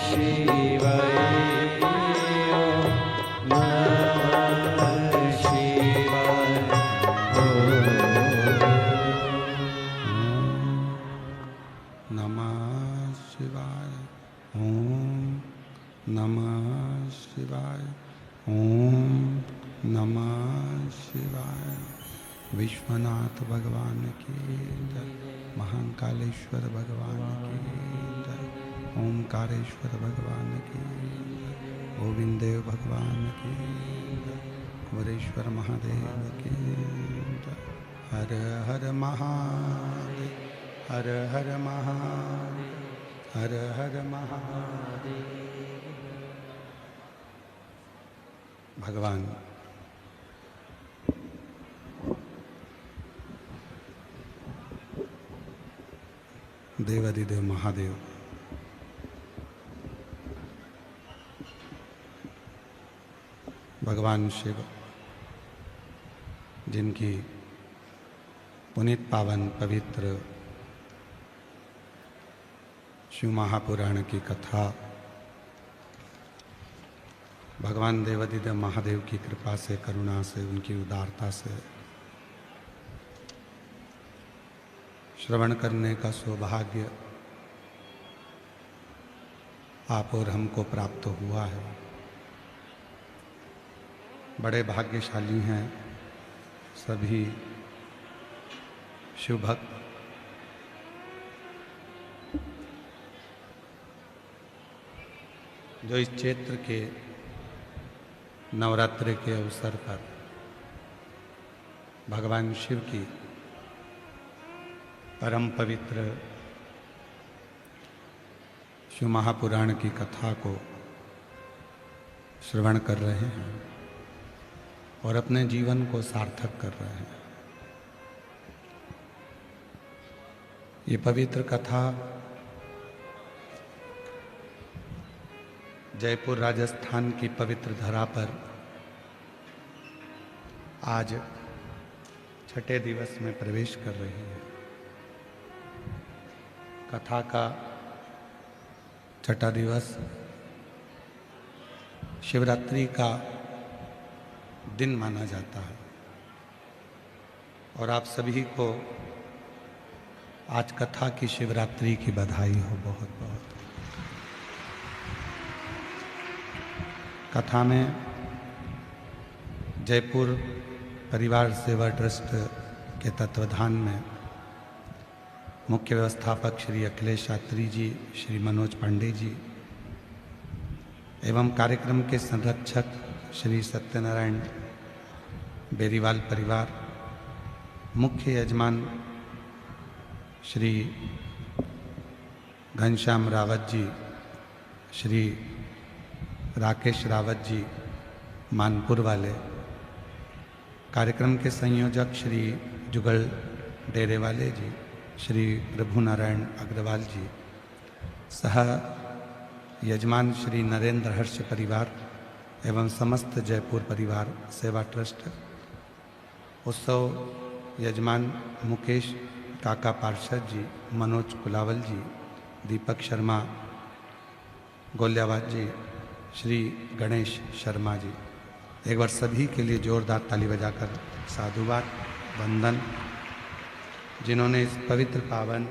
शिवाय ओम नमः शिवाय नमः शिवाय ओम नमः शिवाय ओम नमः शिवाय। विश्वनाथ भगवान की जय, महाकालेश्वर भगवान की जय, ओमकारेश्वर भगवान की जय, गोविंदेव भगवान की जय, कुबेरेश्वर महादेव की जय। हर हर महादेव, हर हर महादेव, हर हर महादेव। भगवान देवाधिदेव महादेव भगवान शिव, जिनकी पुनीत पावन पवित्र शिव महापुराण की कथा भगवान देवाधिदेव महादेव की कृपा से, करुणा से, उनकी उदारता से श्रवण करने का सौभाग्य आप और हमको प्राप्त हुआ है। बड़े भाग्यशाली हैं सभी शिव भक्त, जो इस क्षेत्र के नवरात्रि के अवसर पर भगवान शिव की परम पवित्र शिव महापुराण की कथा को श्रवण कर रहे हैं और अपने जीवन को सार्थक कर रहे हैं। ये पवित्र कथा जयपुर राजस्थान की पवित्र धरा पर आज छठे दिवस में प्रवेश कर रही है। कथा का छठा दिवस शिवरात्रि का दिन माना जाता है और आप सभी को आज कथा की शिवरात्रि की बधाई हो बहुत बहुत। कथा में जयपुर परिवार सेवा ट्रस्ट के तत्वाधान में मुख्य व्यवस्थापक श्री अखिलेश शास्त्री जी, श्री मनोज पांडे जी एवं कार्यक्रम के संरक्षक श्री सत्यनारायण बेरीवाल परिवार, मुख्य यजमान श्री घनश्याम रावत जी, श्री राकेश रावत जी मानपुर वाले, कार्यक्रम के संयोजक श्री जुगल डेरेवाले जी, श्री प्रभु नारायण अग्रवाल जी, सह यजमान श्री नरेंद्र हर्ष परिवार एवं समस्त जयपुर परिवार सेवा ट्रस्ट, उत्सव यजमान मुकेश काका पार्षद जी, मनोज कुलावल जी, दीपक शर्मा गोल्यावाद जी, श्री गणेश शर्मा जी। एक बार सभी के लिए जोरदार ताली बजाकर साधुवाद वंदन, जिन्होंने इस पवित्र पावन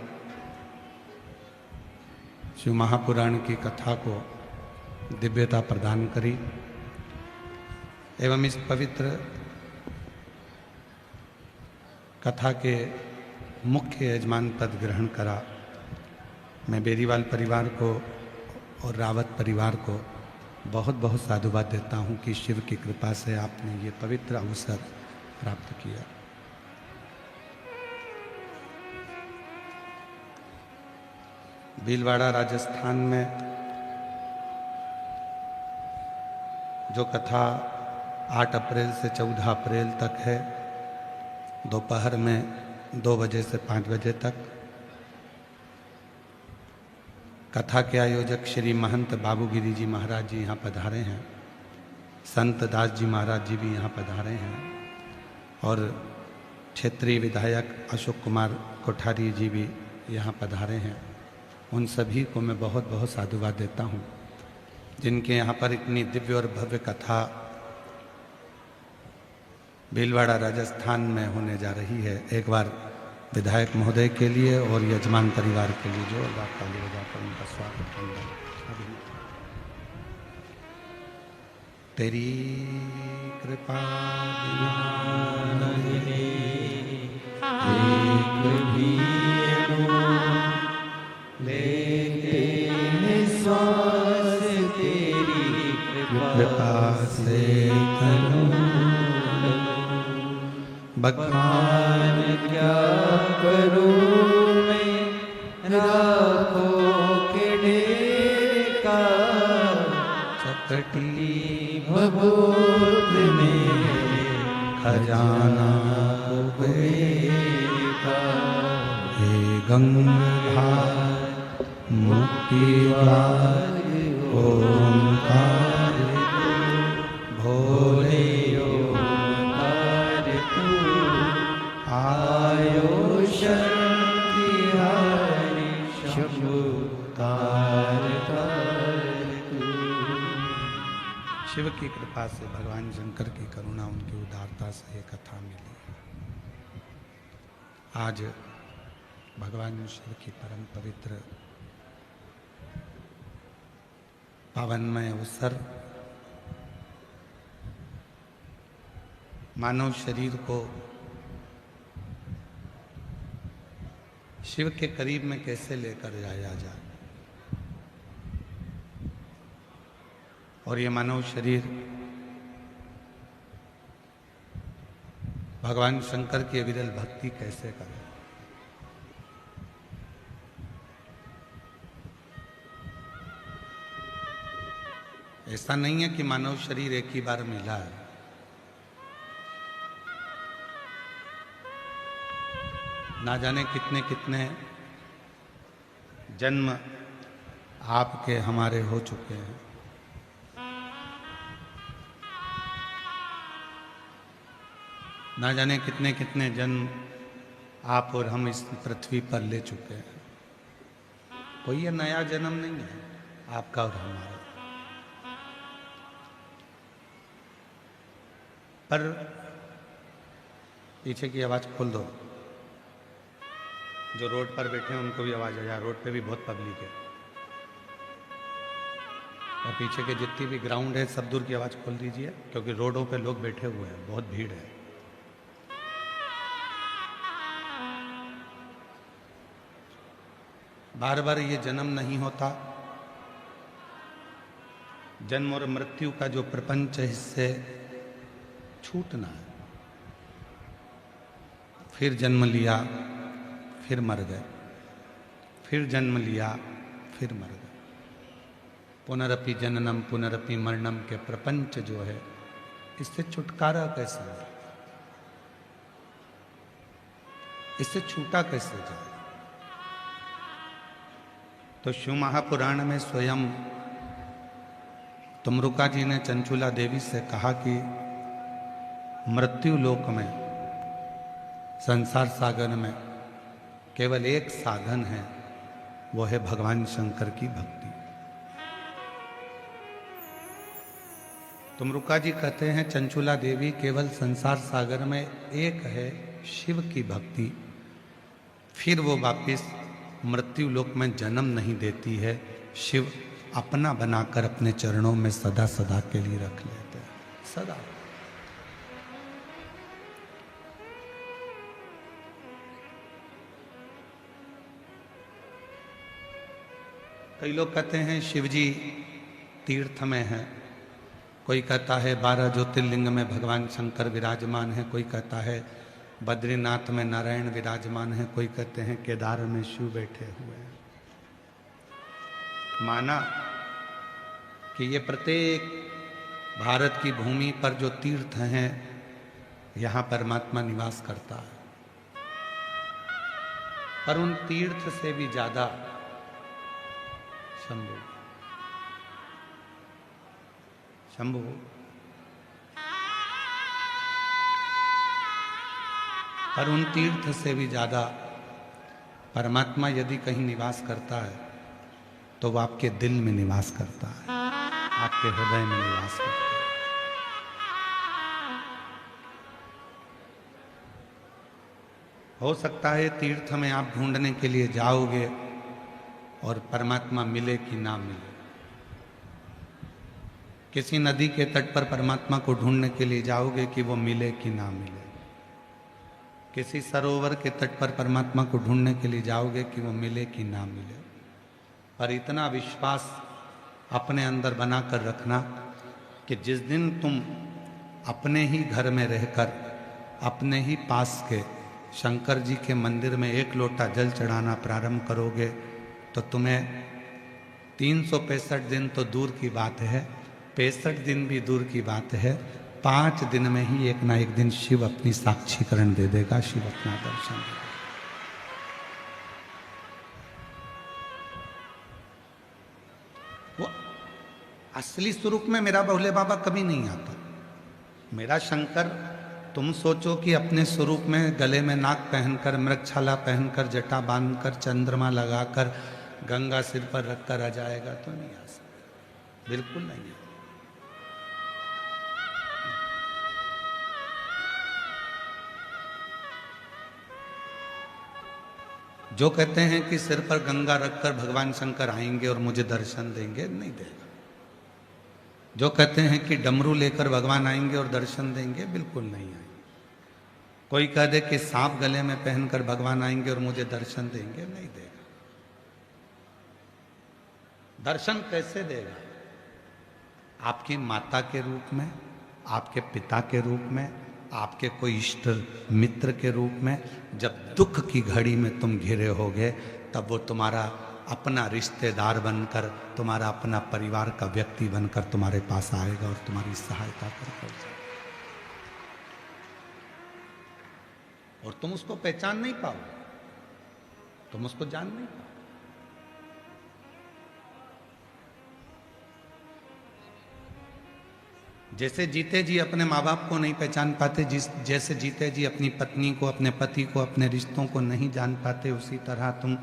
शिव महापुराण की कथा को दिव्यता प्रदान करी एवं इस पवित्र कथा के मुख्य यजमान पद ग्रहण करा। मैं बेरीवाल परिवार को और रावत परिवार को बहुत बहुत साधुवाद देता हूँ कि शिव की कृपा से आपने ये पवित्र अवसर प्राप्त किया। भीलवाड़ा राजस्थान में जो कथा 8 अप्रैल से 14 अप्रैल तक है, दोपहर में 2 बजे से 5 बजे तक, कथा के आयोजक श्री महंत बाबूगिरी जी महाराज जी यहाँ पधारे हैं, संत दास जी महाराज जी भी यहाँ पधारे हैं और क्षेत्रीय विधायक अशोक कुमार कोठारी जी भी यहाँ पधारे हैं। उन सभी को मैं बहुत बहुत साधुवाद देता हूँ जिनके यहाँ पर इतनी दिव्य और भव्य कथा भीलवाड़ा राजस्थान में होने जा रही है, एक बार विधायक महोदय के लिए और यजमान परिवार के लिए जोरदार ताली बजाकर उनका स्वागत करना। तेरी कृपा कृपा से भगवान क्या करूं मैं, राखों के ढेर का चकटी भभूत में खजाना का। हे गंगाधार मुक्ति द्वार ओंकार भोले ओंकार तू, आयो शक्तिहारी शंभु तार तू। शिव की कृपा से, भगवान शंकर की करुणा, उनकी उदारता से ये कथा मिली। आज भगवान शिव की परम पवित्र पावनमय अवसर, मानव शरीर को शिव के करीब में कैसे लेकर जाया जाए, और ये मानव शरीर भगवान शंकर की अविरल भक्ति कैसे करे। ऐसा नहीं है कि मानव शरीर एक ही बार मिला है। ना जाने कितने कितने जन्म आपके हमारे हो चुके हैं। ना जाने कितने कितने जन्म आप और हम इस पृथ्वी पर ले चुके हैं। कोई ये नया जन्म नहीं है आपका और हमारा। पर पीछे की आवाज़ खोल दो, जो रोड पर बैठे हैं उनको भी आवाज़ आ जाए। रोड पे भी बहुत पब्लिक है, और पीछे के जितनी भी ग्राउंड है सब दूर की आवाज़ खोल दीजिए, क्योंकि रोडों पे लोग बैठे हुए हैं, बहुत भीड़ है। बार बार ये जन्म नहीं होता। जन्म और मृत्यु का जो प्रपंच है, इससे छूटना है। फिर जन्म लिया, फिर मर गए, फिर जन्म लिया, फिर मर गए। पुनरपि जननम पुनरपि मरणम के प्रपंच जो है, इससे छुटकारा कैसे है, इससे छूटा कैसे जाए। तो शिव महापुराण में स्वयं तुमरुका जी ने चंचुला देवी से कहा कि मृत्यु लोक में, संसार सागर में केवल एक साधन है, वो है भगवान शंकर की भक्ति। तुमरुका जी कहते हैं चंचुला देवी केवल संसार सागर में एक है शिव की भक्ति, फिर वो वापिस मृत्यु लोक में जन्म नहीं देती है। शिव अपना बनाकर अपने चरणों में सदा सदा के लिए रख लेते हैं, सदा। कई लोग कहते हैं शिवजी तीर्थ में है, कोई कहता है 12 ज्योतिर्लिंग में भगवान शंकर विराजमान है, कोई कहता है बद्रीनाथ में नारायण विराजमान है, कोई कहते हैं केदार में शिव बैठे हुए हैं। माना कि ये प्रत्येक भारत की भूमि पर जो तीर्थ हैं, यहाँ परमात्मा निवास करता है। पर उन तीर्थ से भी ज्यादा शंभु, शंभु पर उन तीर्थ से भी ज्यादा परमात्मा यदि कहीं निवास करता है तो वो आपके दिल में निवास करता है, आपके हृदय में निवास करते हैं। हो सकता है तीर्थ में आप ढूंढने के लिए जाओगे और परमात्मा मिले कि ना मिले। किसी नदी के तट पर परमात्मा को ढूंढने के लिए जाओगे कि वो मिले कि ना मिले। किसी सरोवर के तट पर परमात्मा को ढूंढने के लिए जाओगे कि वो मिले कि ना मिले। पर इतना विश्वास अपने अंदर बनाकर रखना कि जिस दिन तुम अपने ही घर में रहकर अपने ही पास के शंकर जी के मंदिर में एक लोटा जल चढ़ाना प्रारंभ करोगे तो तुम्हें 365 दिन तो दूर की बात है, 65 दिन भी दूर की बात है, 5 दिन में ही एक ना एक दिन शिव अपनी साक्षीकरण दे देगा, शिव अपना दर्शन देगा। वो असली स्वरूप में मेरा भोले बाबा कभी नहीं आता। मेरा शंकर, तुम सोचो कि अपने स्वरूप में गले में नाक पहनकर, मृगछाला पहनकर, जटा बांधकर, चंद्रमा लगाकर, गंगा सिर पर रखकर आ जाएगा तो नहीं आ सकता, बिल्कुल नहीं है। जो कहते हैं कि सिर पर गंगा रखकर भगवान शंकर आएंगे और मुझे दर्शन देंगे, नहीं देगा। जो कहते हैं कि डमरू लेकर भगवान आएंगे और दर्शन देंगे, बिल्कुल नहीं आएंगे। कोई कह दे कि सांप गले में पहनकर भगवान आएंगे और मुझे दर्शन देंगे, नहीं देगा। दर्शन कैसे देगा? आपकी माता के रूप में, आपके पिता के रूप में, आपके कोई इष्ट मित्र के रूप में। जब दुख की घड़ी में तुम घिरे होगे तब वो तुम्हारा अपना रिश्तेदार बनकर, तुम्हारा अपना परिवार का व्यक्ति बनकर तुम्हारे पास आएगा और तुम्हारी सहायता कर जाएगा। और तुम उसको पहचान नहीं पाओगे, तुम उसको जान नहीं पाओगे। जैसे जीते जी अपने माँ बाप को नहीं पहचान पाते, जैसे जीते जी अपनी पत्नी को, अपने पति को, अपने रिश्तों को नहीं जान पाते, उसी तरह तुम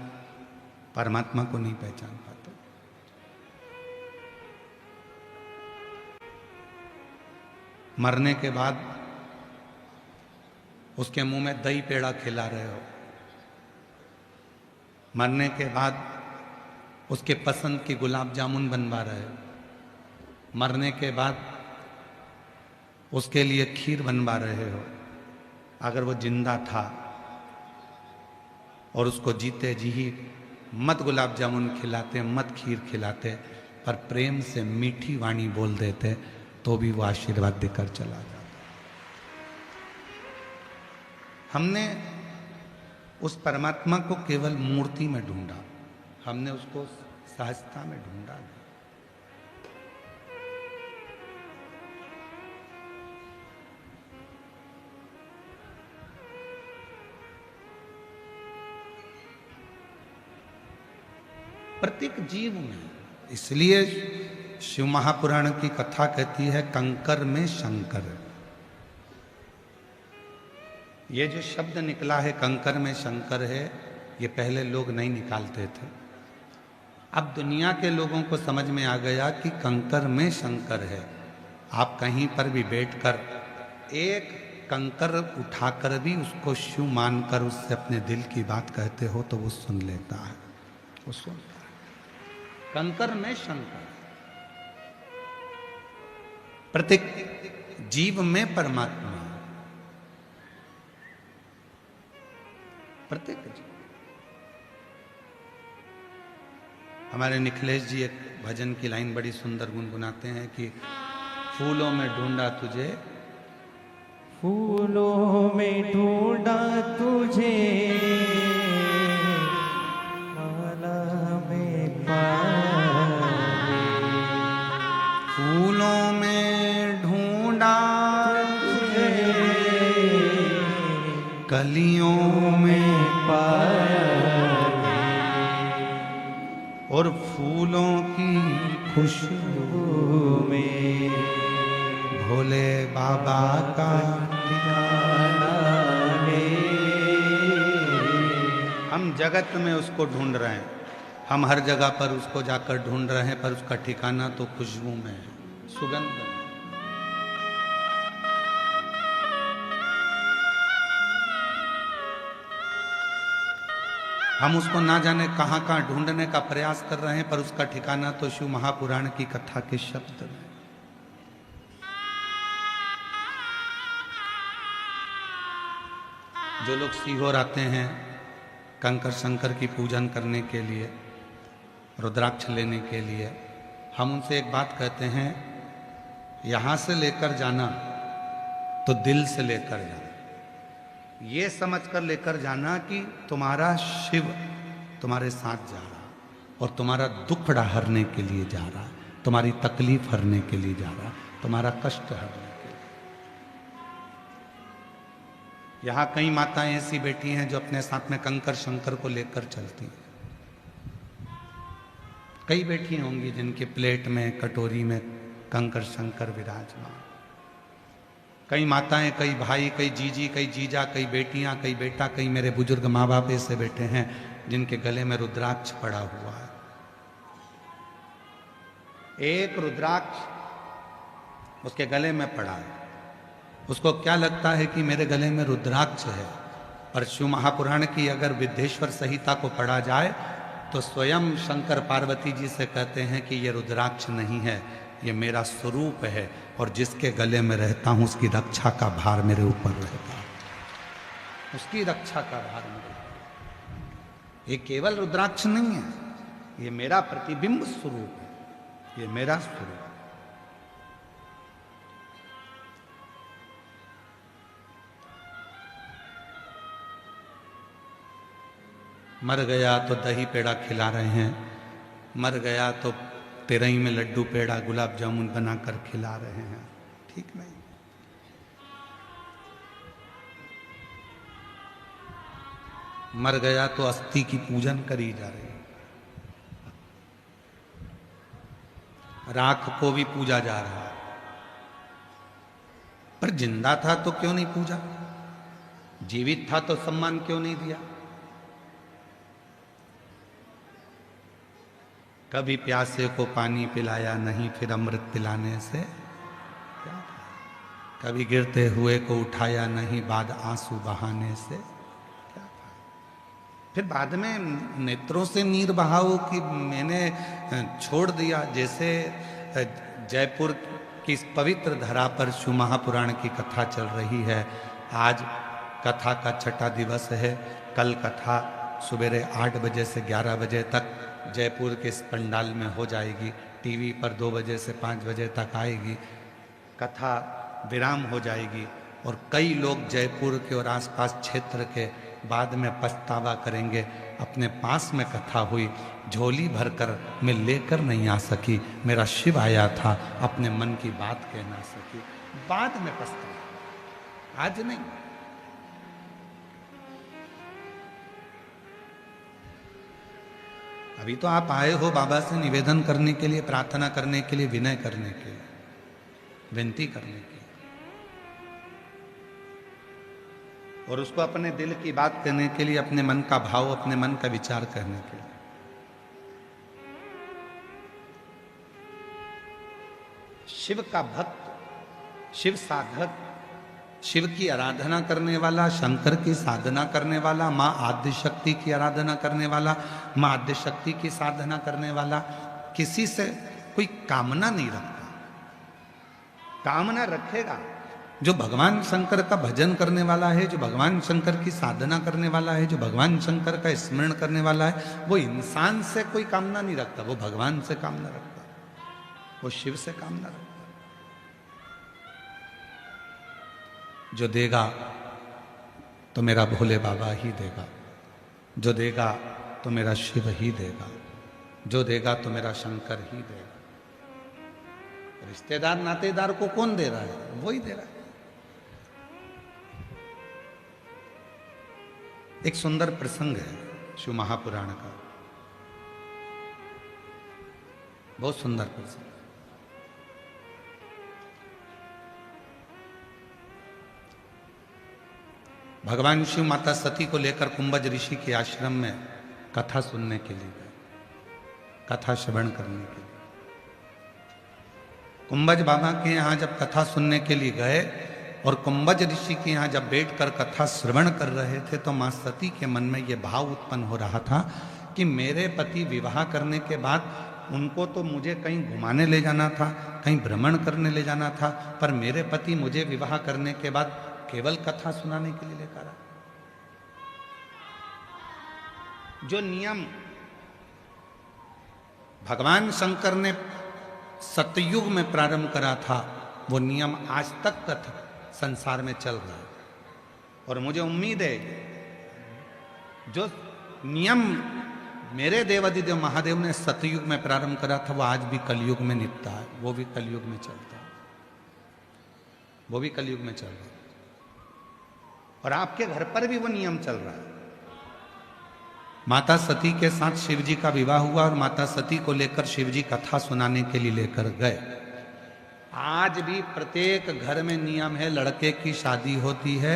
परमात्मा को नहीं पहचान पाते। मरने के बाद उसके मुंह में दही पेड़ा खिला रहे हो, मरने के बाद उसके पसंद की गुलाब जामुन बनवा रहे हो, मरने के बाद उसके लिए खीर बनवा रहे हो। अगर वो जिंदा था और उसको जीते जी ही मत गुलाब जामुन खिलाते, मत खीर खिलाते, पर प्रेम से मीठी वाणी बोल देते, तो भी वो आशीर्वाद देकर चला जाता। हमने उस परमात्मा को केवल मूर्ति में ढूंढा, हमने उसको सहजता में ढूंढा नहीं। प्रत्येक जीव में, इसलिए शिव महापुराण की कथा कहती है कंकर में शंकर। ये जो शब्द निकला है कंकर में शंकर है, ये पहले लोग नहीं निकालते थे। अब दुनिया के लोगों को समझ में आ गया कि कंकर में शंकर है। आप कहीं पर भी बैठकर एक कंकर उठाकर भी उसको शिव मानकर उससे अपने दिल की बात कहते हो तो वो सुन लेता है, वो सुनता है। कंकर में शंकर, प्रत्येक जीव में परमात्मा, प्रत्येक जीव। हमारे निखिलेश जी एक भजन की लाइन बड़ी सुंदर गुनगुनाते हैं कि फूलों में ढूंढा तुझे, फूलों में ढूंढा तुझे, फूलों में ढूंढा तुझे, कलियों में पाया, और फूलों की खुशबू में भोले बाबा का ठिकाना है। हम जगत में उसको ढूंढ रहे हैं, हम हर जगह पर उसको जाकर ढूंढ रहे हैं, पर उसका ठिकाना तो खुशबू में है, सुगंध में। हम उसको ना जाने कहां कहां ढूंढने का प्रयास कर रहे हैं, पर उसका ठिकाना तो शिव महापुराण की कथा के शब्द में। जो लोग सीहोर आते हैं कंकर शंकर की पूजन करने के लिए, रुद्राक्ष लेने के लिए, हम उनसे एक बात कहते हैं, यहां से लेकर जाना तो दिल से लेकर जाना, ये समझकर लेकर जाना कि तुम्हारा शिव तुम्हारे साथ जा रहा और तुम्हारा दुखड़ा हरने के लिए जा रहा, तुम्हारी तकलीफ हरने के लिए जा रहा, तुम्हारा कष्ट हरने के लिए। यहां कई माताएं ऐसी बैठी हैं जो अपने साथ में कंकर शंकर को लेकर चलती हैं। कई बैठी होंगी जिनके प्लेट में, कटोरी में कंकर शंकर विराजमान। कई माताएं, कई भाई, कई जीजी, कई जीजा, कई बेटियां, कई बेटा, कई मेरे बुजुर्ग माँ बाप ऐसे बैठे हैं जिनके गले में रुद्राक्ष पड़ा हुआ है। एक रुद्राक्ष उसके गले में पड़ा है, उसको क्या लगता है कि मेरे गले में रुद्राक्ष है, पर शिव महापुराण की अगर विद्येश्वर संहिता को पढ़ा जाए तो स्वयं शंकर पार्वती जी से कहते हैं कि ये रुद्राक्ष नहीं है, ये मेरा स्वरूप है, और जिसके गले में रहता हूं उसकी रक्षा का भार मेरे ऊपर रहता है, उसकी रक्षा का भार मेरे ऊपर। ये केवल रुद्राक्ष नहीं है, ये मेरा प्रतिबिंब स्वरूप है, ये मेरा स्वरूप। मर गया तो दही पेड़ा खिला रहे हैं, मर गया तो तेरही में लड्डू पेड़ा गुलाब जामुन बनाकर खिला रहे हैं, ठीक नहीं। मर गया तो अस्थि की पूजन करी जा रही है, राख को भी पूजा जा रहा है, पर जिंदा था तो क्यों नहीं पूजा, जीवित था तो सम्मान क्यों नहीं दिया। कभी प्यासे को पानी पिलाया नहीं, फिर अमृत पिलाने से क्या था। कभी गिरते हुए को उठाया नहीं, बाद आंसू बहाने से क्या था। फिर बाद में नेत्रों से नीर बहाओ कि मैंने छोड़ दिया। जैसे जयपुर की इस पवित्र धरा पर शिव महापुराण की कथा चल रही है, आज कथा का छठा दिवस है। कल कथा सुबेरे 8 बजे से 11 बजे तक जयपुर के इस पंडाल में हो जाएगी, टीवी पर 2 बजे से 5 बजे तक आएगी, कथा विराम हो जाएगी, और कई लोग जयपुर के और आसपास क्षेत्र के बाद में पछतावा करेंगे, अपने पास में कथा हुई, झोली भरकर मैं लेकर नहीं आ सकी, मेरा शिव आया था, अपने मन की बात कह ना सकी, बाद में पछतावा, आज नहीं। अभी तो आप आए हो बाबा से निवेदन करने के लिए, प्रार्थना करने के लिए, विनय करने के लिए, विनती करने के लिए, और उसको अपने दिल की बात कहने के लिए, अपने मन का भाव, अपने मन का विचार करने के लिए। शिव का भक्त, शिव साधक, शिव की आराधना करने वाला, शंकर की साधना करने वाला, माँ आद्य शक्ति की आराधना करने वाला, माँ आद्य शक्ति की साधना करने वाला किसी से कोई कामना नहीं रखता। कामना रखेगा जो भगवान शंकर का भजन करने वाला है, जो भगवान शंकर की साधना करने वाला है, जो भगवान शंकर का स्मरण करने वाला है, वो इंसान से कोई कामना नहीं रखता, वो भगवान से कामना रखता, वो शिव से कामना रखता। जो देगा तो मेरा भोले बाबा ही देगा, जो देगा तो मेरा शिव ही देगा, जो देगा तो मेरा शंकर ही देगा। रिश्तेदार नातेदार को कौन दे रहा है, वही दे रहा है। एक सुंदर प्रसंग है शिव महापुराण का, बहुत सुंदर प्रसंग। भगवान शिव माता सती को लेकर कुंभज ऋषि के आश्रम में कथा सुनने के लिए गए। कथा श्रवण करने के लिए। कुंभज बाबा के यहाँ जब कथा सुनने के लिए गए और कुंभज ऋषि के यहाँ जब बैठकर कथा श्रवण कर रहे थे तो मां सती के मन में ये भाव उत्पन्न हो रहा था कि मेरे पति विवाह करने के बाद उनको तो मुझे कहीं घुमाने ले जाना था, कहीं भ्रमण करने ले जाना था, पर मेरे पति मुझे विवाह करने के बाद केवल कथा सुनाने के लिए लेकर आए। जो नियम भगवान शंकर ने सतयुग में प्रारंभ करा था वो नियम आज तक संसार में चल रहा है। और मुझे उम्मीद है जो नियम मेरे देवादिदेव महादेव ने सतयुग में प्रारंभ करा था वो आज भी कलयुग में निपटा है, वो भी कलयुग में चलता है, वो भी कलयुग में चल रहा है। और आपके घर पर भी वो नियम चल रहा है। माता सती के साथ शिव जी का विवाह हुआ और माता सती को लेकर शिव जी कथा सुनाने के लिए लेकर गए। आज भी प्रत्येक घर में नियम है, लड़के की शादी होती है,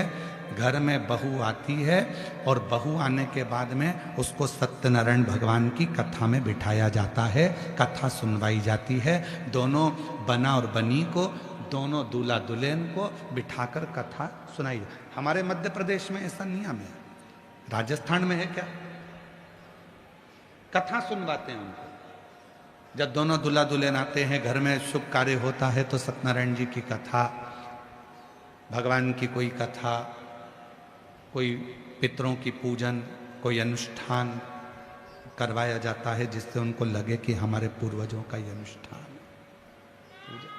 घर में बहू आती है और बहू आने के बाद में उसको सत्यनारायण भगवान की कथा में बिठाया जाता है, कथा सुनवाई जाती है। दोनों बना और बनी को, दोनों दूल्हा दुल्हन को बिठाकर कथा सुनाई। हमारे मध्य प्रदेश में ऐसा नियम है, राजस्थान में है क्या? कथा सुनवाते हैं उनको। जब दोनों दूल्हा दुल्हन आते हैं, घर में शुभ कार्य होता है तो सत्यनारायण जी की कथा, भगवान की कोई कथा, कोई पितरों की पूजन, कोई अनुष्ठान करवाया जाता है जिससे उनको लगे कि हमारे पूर्वजों का ये अनुष्ठान पूजा।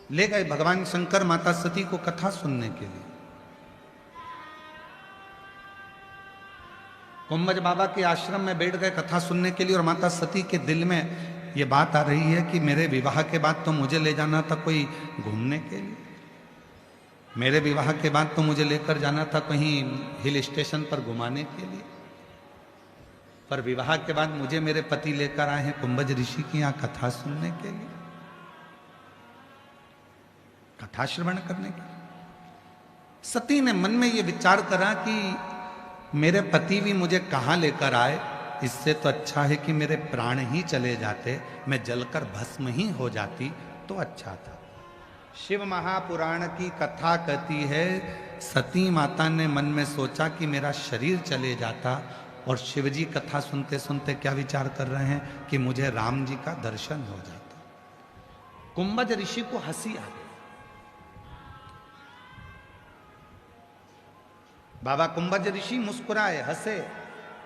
ले गए भगवान शंकर माता सती को कथा सुनने के लिए। कुंभज बाबा के आश्रम में बैठ गए कथा सुनने के लिए और माता सती के दिल में ये बात आ रही है कि मेरे विवाह के बाद तो मुझे ले जाना था कोई घूमने के लिए, मेरे विवाह के बाद तो मुझे लेकर जाना था कहीं हिल स्टेशन पर घुमाने के लिए, पर विवाह के बाद मुझे मेरे पति लेकर आए हैं कुंभज ऋषि की यहाँ कथा सुनने के लिए, कथा श्रवण करने के लिए। सती ने मन में ये विचार करा कि मेरे पति भी मुझे कहाँ लेकर आए, इससे तो अच्छा है कि मेरे प्राण ही चले जाते, मैं जलकर भस्म ही हो जाती तो अच्छा था। शिव महापुराण की कथा कहती है सती माता ने मन में सोचा कि मेरा शरीर चले जाता, और शिव जी कथा सुनते सुनते क्या विचार कर रहे हैं कि मुझे राम जी का दर्शन हो जाता। कुंभज ऋषि को हंसी आ गई। बाबा कुंभज ऋषि मुस्कुराए, हंसे।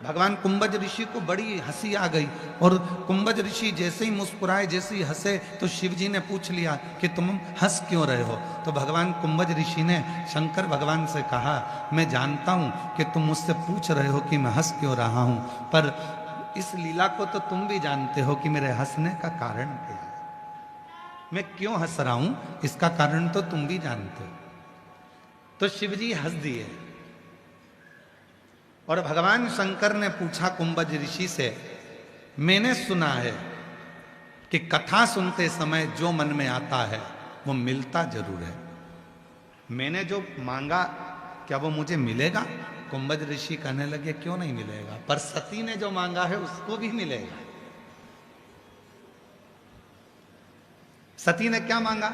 भगवान कुंभज ऋषि को बड़ी हंसी आ गई और कुंभज ऋषि जैसे ही मुस्कुराए, जैसे ही हंसे तो शिव जी ने पूछ लिया कि तुम हंस क्यों रहे हो। तो भगवान कुंभज ऋषि ने शंकर भगवान से कहा, मैं जानता हूं कि तुम मुझसे पूछ रहे हो कि मैं हंस क्यों रहा हूं, पर इस लीला को तो तुम भी जानते हो कि मेरे हंसने का कारण क्या है, मैं क्यों हंस रहा हूं इसका कारण तो तुम भी जानते हो। तो शिव जी हंस दिए और भगवान शंकर ने पूछा कुंभज ऋषि से, मैंने सुना है कि कथा सुनते समय जो मन में आता है वो मिलता जरूर है, मैंने जो मांगा क्या वो मुझे मिलेगा? कुंभज ऋषि कहने लगे, क्यों नहीं मिलेगा, पर सती ने जो मांगा है उसको भी मिलेगा। सती ने क्या मांगा?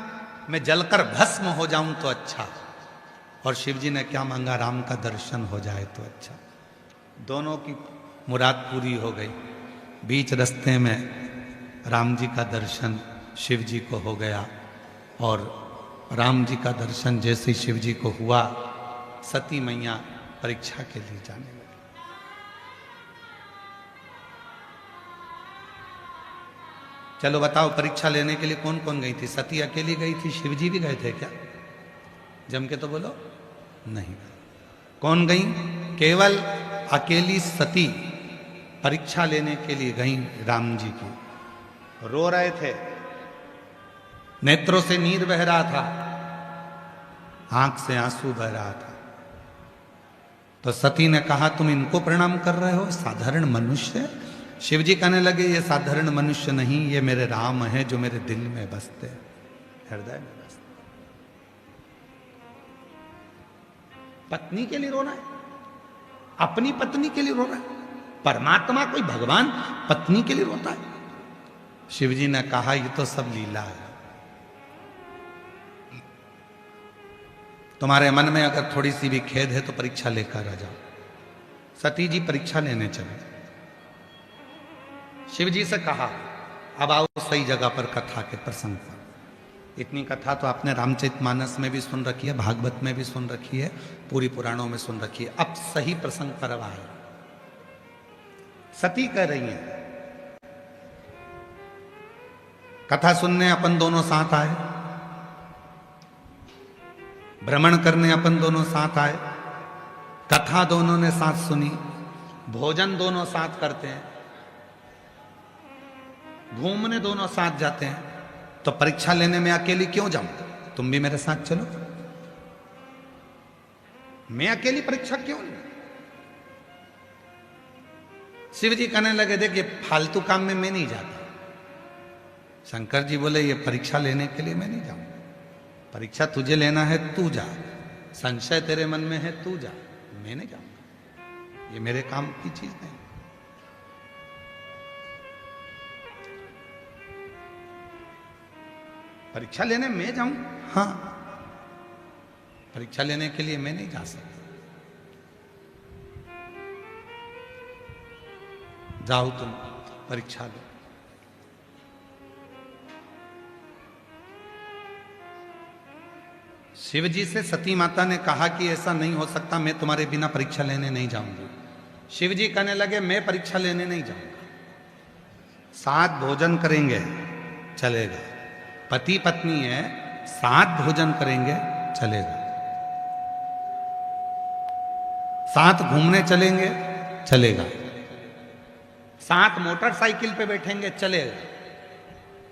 मैं जलकर भस्म हो जाऊं तो अच्छा। और शिव जी ने क्या मांगा? राम का दर्शन हो जाए तो अच्छा। दोनों की मुराद पूरी हो गई। बीच रास्ते में राम जी का दर्शन शिव जी को हो गया, और राम जी का दर्शन जैसे शिव जी को हुआ, सती मैया परीक्षा के लिए जाने लगी। चलो बताओ, परीक्षा लेने के लिए कौन कौन गई थी? सती अकेली गई थी, शिव जी भी गए थे क्या? जम के तो बोलो। नहीं। कौन गई? केवल अकेली सती परीक्षा लेने के लिए गई राम जी की। रो रहे थे, नेत्रों से नीर बह रहा था, आंख से आंसू बह रहा था। तो सती ने कहा, तुम इनको प्रणाम कर रहे हो, साधारण मनुष्य? शिव जी कहने लगे, ये साधारण मनुष्य नहीं, ये मेरे राम हैं जो मेरे दिल में बसते, हृदय में बसते। पत्नी के लिए रोना है? अपनी पत्नी के लिए रो रहा है। परमात्मा कोई भगवान पत्नी के लिए रोता है? शिव जी ने कहा ये तो सब लीला है। तुम्हारे मन में अगर थोड़ी सी भी खेद है तो परीक्षा लेकर आ जाओ। सती जी परीक्षा लेने चले। शिव जी से कहा अब आओ सही जगह पर कथा के प्रसंग पर। इतनी कथा तो आपने रामचरितमानस में भी सुन रखी है, भागवत में भी सुन रखी है, पूरी पुराणों में सुन रखी है। अब सही प्रसंग पर अब आए। सती कह रही है कथा सुनने अपन दोनों साथ आए, भ्रमण करने अपन दोनों साथ आए, कथा दोनों ने साथ सुनी, भोजन दोनों साथ करते हैं, घूमने दोनों साथ जाते हैं, तो परीक्षा लेने में अकेली क्यों जाऊं? तुम भी मेरे साथ चलो। मैं अकेली परीक्षा क्यों लूं? शिव जी कहने लगे देखिए फालतू काम में मैं नहीं जाता। शंकर जी बोले ये परीक्षा लेने के लिए मैं नहीं जाऊंगा। परीक्षा तुझे लेना है तू जा, संशय तेरे मन में है तू जा, मैं नहीं जाऊंगा, ये मेरे काम की चीज नहीं। परीक्षा लेने मैं जाऊं? हाँ, परीक्षा लेने के लिए मैं नहीं जा सकता। जाओ तुम परीक्षा लो। शिव जी से सती माता ने कहा कि ऐसा नहीं हो सकता, मैं तुम्हारे बिना परीक्षा लेने नहीं जाऊंगी। शिव जी कहने लगे मैं परीक्षा लेने नहीं जाऊंगा, साथ भोजन करेंगे चलेगा, पति पत्नी है साथ भोजन करेंगे चलेगा, साथ घूमने चलेंगे चलेगा, साथ मोटरसाइकिल पे बैठेंगे चलेगा,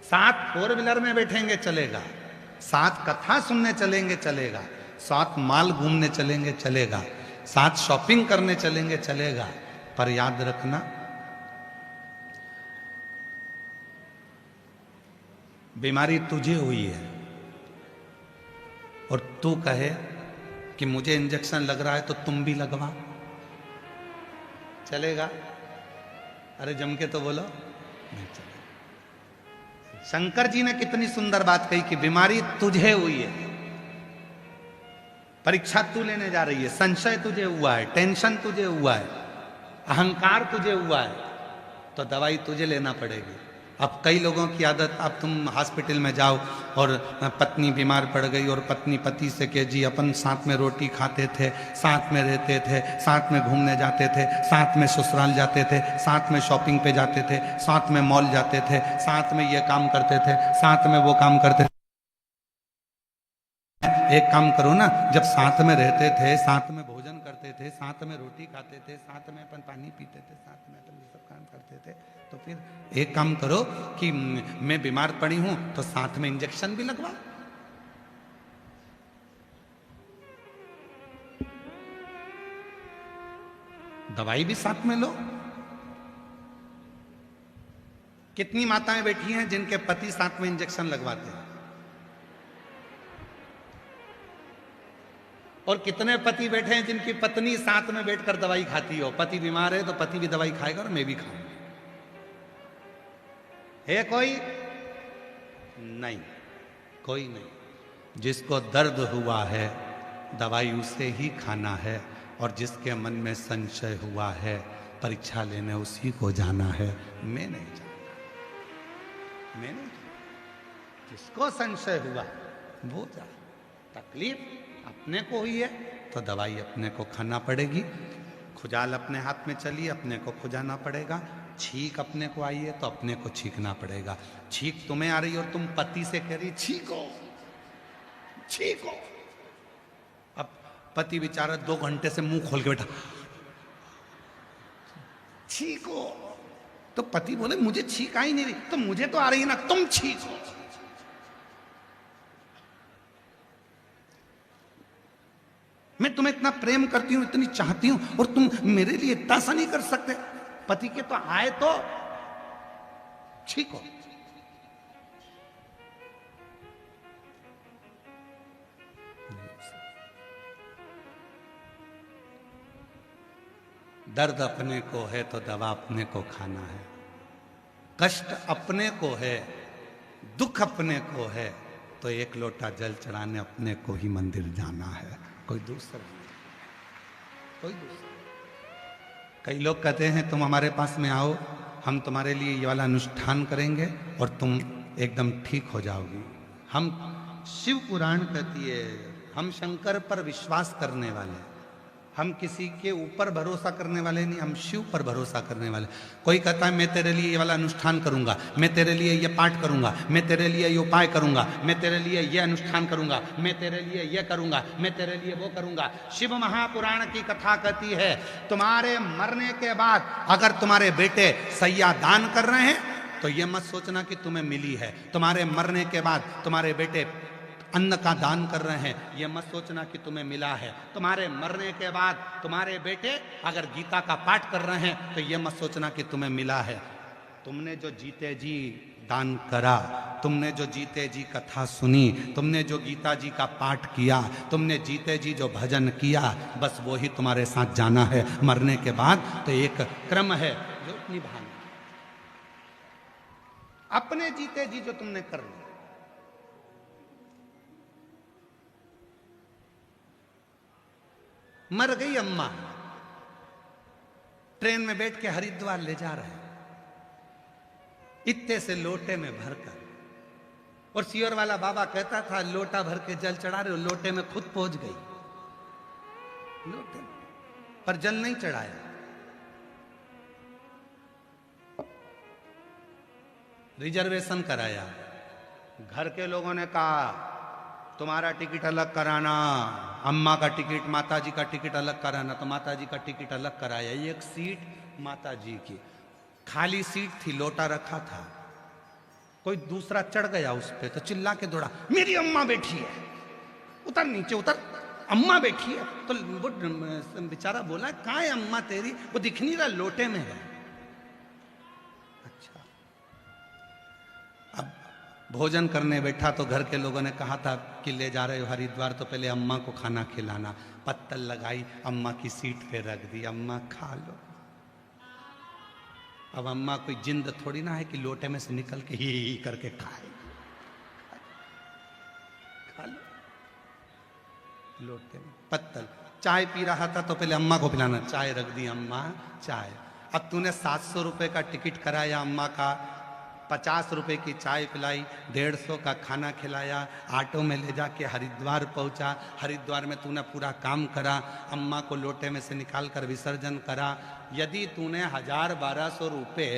साथ फोर व्हीलर में बैठेंगे चलेगा, साथ कथा सुनने चलेंगे चलेगा, साथ माल घूमने चलेंगे चलेगा, साथ शॉपिंग करने चलेंगे चलेगा। पर याद रखना बीमारी तुझे हुई है और तू कहे कि मुझे इंजेक्शन लग रहा है तो तुम भी लगवा, चलेगा? अरे जम के तो बोलो नहीं चलेगा। शंकर जी ने कितनी सुंदर बात कही कि बीमारी तुझे हुई है, परीक्षा तू लेने जा रही है, संशय तुझे हुआ है, टेंशन तुझे हुआ है, अहंकार तुझे हुआ है, तो दवाई तुझे लेना पड़ेगी। अब कई लोगों की आदत, अब तुम हॉस्पिटल में जाओ और पत्नी बीमार पड़ गई और पत्नी पति से कहे जी अपन साथ में रोटी खाते थे, साथ में रहते थे, साथ में घूमने जाते थे, साथ में ससुराल जाते थे, साथ में शॉपिंग पे जाते थे, साथ में मॉल जाते थे, साथ में ये काम करते थे, साथ में वो काम करते थे। एक काम करो ना, जब साथ में रहते थे, साथ में भोजन करते थे, साथ में रोटी खाते थे, साथ में अपन पानी पीते थे, साथ में अपन ये सब काम करते थे, तो फिर एक काम करो कि मैं बीमार पड़ी हूं तो साथ में इंजेक्शन भी लगवा, दवाई भी साथ में लो। कितनी माताएं बैठी हैं जिनके पति साथ में इंजेक्शन लगवाते हैं, और कितने पति बैठे हैं जिनकी पत्नी साथ में बैठकर दवाई खाती हो। पति बीमार है तो पति भी दवाई खाएगा और मैं भी खाऊंगा। है कोई? नहीं, कोई नहीं। जिसको दर्द हुआ है दवाई उसे ही खाना है, और जिसके मन में संशय हुआ है परीक्षा लेने उसी को जाना है। मैं नहीं जाऊंगा, मैं नहीं जाऊंगा। जिसको संशय हुआ वो जा। तकलीफ अपने को हुई है तो दवाई अपने को खाना पड़ेगी। खुजाल अपने हाथ में चली, अपने को खुजाना पड़ेगा। छींक अपने को आई है तो अपने को छींकना पड़ेगा। छींक तुम्हें आ रही और तुम पति से कह रही छींको छींको। अब पति बेचारा 2 घंटे से मुंह खोल के बैठा, छींको, तो पति बोले मुझे छींक आई नहीं रही, तो मुझे तो आ रही है ना, तुम छींको। मैं तुम्हें इतना प्रेम करती हूं, इतनी चाहती हूं, और तुम मेरे लिए इतना सा नहीं कर सकते। पति के तो आए तो छींको। दर्द अपने को है तो दवा अपने को खाना है, कष्ट अपने को है, दुख अपने को है, तो एक लोटा जल चढ़ाने अपने को ही मंदिर जाना है, कोई दूसरा नहीं, कोई दूसरा। कई लोग कहते हैं तुम हमारे पास में आओ, हम तुम्हारे लिए ये वाला अनुष्ठान करेंगे और तुम एकदम ठीक हो जाओगी। हम शिव पुराण कहती है, हम शंकर पर विश्वास करने वाले, हम किसी के ऊपर भरोसा करने वाले नहीं, हम शिव पर भरोसा करने वाले। कोई कहता है मैं तेरे लिए ये वाला अनुष्ठान करूंगा, मैं तेरे लिए ये पाठ करूंगा, मैं तेरे लिए ये उपाय करूंगा, मैं तेरे लिए ये अनुष्ठान करूंगा, मैं तेरे लिए ये करूंगा, मैं तेरे लिए वो करूंगा। शिव महापुराण की कथा कहती है तुम्हारे मरने के बाद अगर तुम्हारे बेटे सैया दान कर रहे हैं तो ये मत सोचना कि तुम्हें मिली है। तुम्हारे मरने के बाद तुम्हारे बेटे अन्न का दान कर रहे हैं, यह मत सोचना कि तुम्हें मिला है। तुम्हारे मरने के बाद तुम्हारे बेटे अगर गीता का पाठ कर रहे हैं तो यह मत सोचना कि तुम्हें मिला है। तुमने जो जीते जी दान करा, तुमने जो जीते जी कथा सुनी, तुमने जो गीता जी का पाठ किया, तुमने जीते जी जो भजन किया, बस वो ही तुम्हारे साथ जाना है। मरने के बाद तो एक क्रम है जो निभाना, अपने जीते जी जो तुमने कर लिया। मर गई अम्मा, ट्रेन में बैठ के हरिद्वार ले जा रहे हैं, इत्ते से लोटे में भरकर, और सियोर वाला बाबा कहता था लोटा भर के जल चढ़ा रहे हो, लोटे में खुद पहुंच गई, लोटे में, पर जल नहीं चढ़ाया। रिजर्वेशन कराया, घर के लोगों ने कहा तुम्हारा टिकट अलग कराना, अम्मा का टिकट, माता जी का टिकट अलग कराना, तो माता जी का टिकट अलग कराया। एक सीट माता जी की खाली सीट थी, लोटा रखा था, कोई दूसरा चढ़ गया उस पे तो चिल्ला के दौड़ा, मेरी अम्मा बैठी है, उतर नीचे उतर, अम्मा बैठी है। तो वो बेचारा बोला कहाँ है अम्मा तेरी, वो दिख नहीं रहा, लोटे में है। अच्छा, अब भोजन करने बैठा तो घर के लोगों ने कहा था कि ले जा रहे हो हरिद्वार तो पहले अम्मा को खाना खिलाना, पत्तल लगाई, अम्मा की सीट पे रख दी, अम्मा खा लो। अब अम्मा कोई जिंद थोड़ी ना है कि लोटे में से निकल के ही करके खाए, खा लो लोटे में। पत्तल, चाय पी रहा था तो पहले अम्मा को पिलाना, चाय रख दी, अम्मा चाय। अब तूने 700 रुपए का टिकट कराया अम्मा का, 50 रुपए की चाय पिलाई, 150 का खाना खिलाया, ऑटो में ले जाके हरिद्वार पहुंचा, हरिद्वार में तूने पूरा काम करा, अम्मा को लोटे में से निकाल कर विसर्जन करा। यदि तूने 1000-1200 रुपए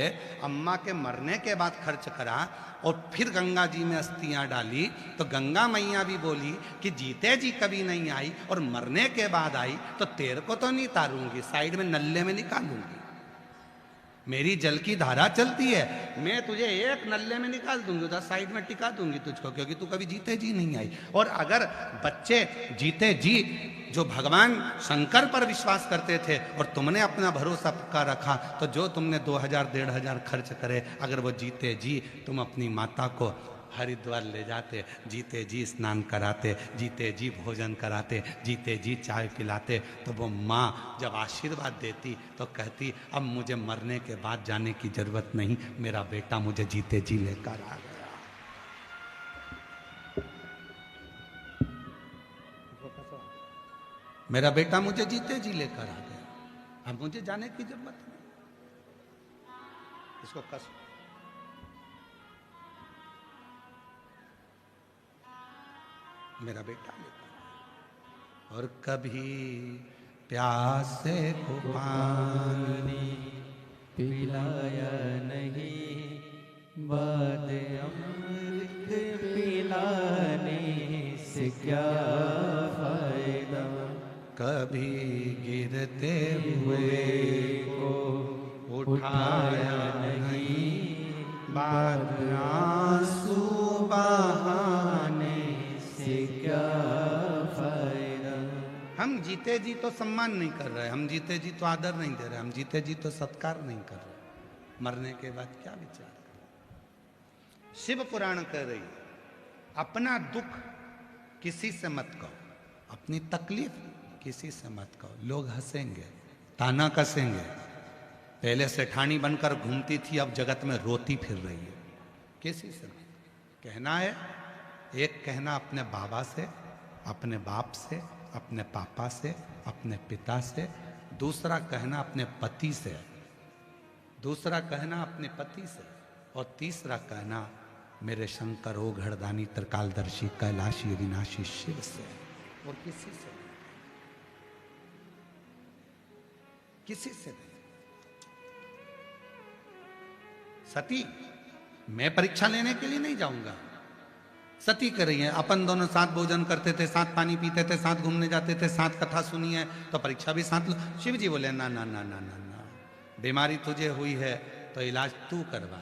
अम्मा के मरने के बाद खर्च करा और फिर गंगा जी में अस्थियां डाली, तो गंगा मैया भी बोली कि जीते जी कभी नहीं आई और मरने के बाद आई तो तेरे को तो नहीं तारूंगी, साइड में नल्ले में निकालूंगी। मेरी जल की धारा चलती है, मैं तुझे एक नल्ले में निकाल दूंगी, उधर साइड में टिका दूंगी तुझको, क्योंकि तू कभी जीते जी नहीं आई। और अगर बच्चे जीते जी जो भगवान शंकर पर विश्वास करते थे और तुमने अपना भरोसा पक्का रखा, तो जो तुमने 2000-1500 खर्च करे, अगर वो जीते जी तुम अपनी माता को हरिद्वार ले जाते, जीते जी स्नान कराते, जीते जी भोजन कराते, जीते जी चाय पिलाते, तो वो माँ जब आशीर्वाद देती तो कहती अब मुझे मरने के बाद जाने की जरूरत नहीं, मेरा बेटा मुझे जीते जी लेकर आ गया। मेरा बेटा मुझे जीते जी लेकर आ गया, अब मुझे जाने की जरूरत नहीं। इसको कस मेरा बेटा लेकर। और कभी प्यासे को पानी पिलाया नहीं, बाद अमृत पिलाने से क्या फायदा। कभी गिरते हुए को उठाया नहीं, बाद आंसू बहाने से क्या फायदा। हम जीते जी तो सम्मान नहीं कर रहे, हम जीते जी तो आदर नहीं दे रहे, हम जीते जी तो सत्कार नहीं कर रहे, मरने के बाद क्या विचार कर। शिव पुराण कह रही अपना दुख किसी से मत कहो, अपनी तकलीफ किसी से मत कहो, लोग हंसेंगे, ताना कसेंगे। पहले सेठानी बनकर घूमती थी, अब जगत में रोती फिर रही है। किसी से नहीं कहना है। एक कहना अपने बाबा से, अपने बाप से, अपने पापा से, अपने पिता से। दूसरा कहना अपने पति से, दूसरा कहना अपने पति से, और तीसरा कहना मेरे शंकर ओ घड़दानी त्रिकालदर्शी कैलाशी अविनाशी शिव से। और किसी से नहीं, किसी से नहीं। सती मैं परीक्षा लेने के लिए नहीं जाऊंगा। सती कर रही है, अपन दोनों साथ भोजन करते थे, साथ पानी पीते थे, साथ घूमने जाते थे, साथ कथा सुनी है, तो परीक्षा भी साथ लो। शिव जी बोले ना ना ना ना ना ना, बीमारी तुझे हुई है तो इलाज तू करवा,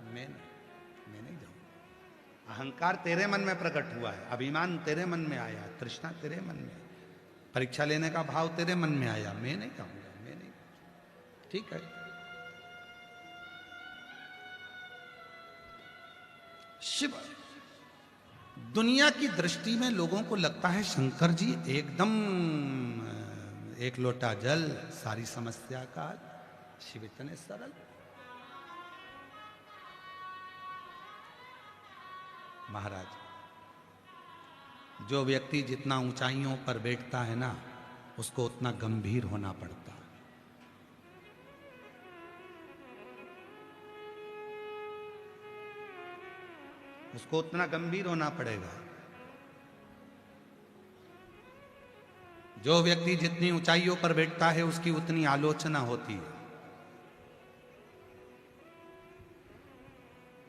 मैं नहीं जाऊंगा। अहंकार तेरे मन में प्रकट हुआ है, अभिमान तेरे मन में आया, तृष्णा तेरे मन में, परीक्षा लेने का भाव तेरे मन में आया, मैं नहीं जाऊंगा, मैं नहीं। ठीक है। शिव दुनिया की दृष्टि में लोगों को लगता है शंकर जी एकदम एक लोटा जल सारी समस्या का। शिव इतने सरल। महाराज, जो व्यक्ति जितना ऊंचाइयों पर बैठता है ना, उसको उतना गंभीर होना पड़ता है। उसको उतना गंभीर होना पड़ेगा। जो व्यक्ति जितनी ऊंचाइयों पर बैठता है उसकी उतनी आलोचना होती है।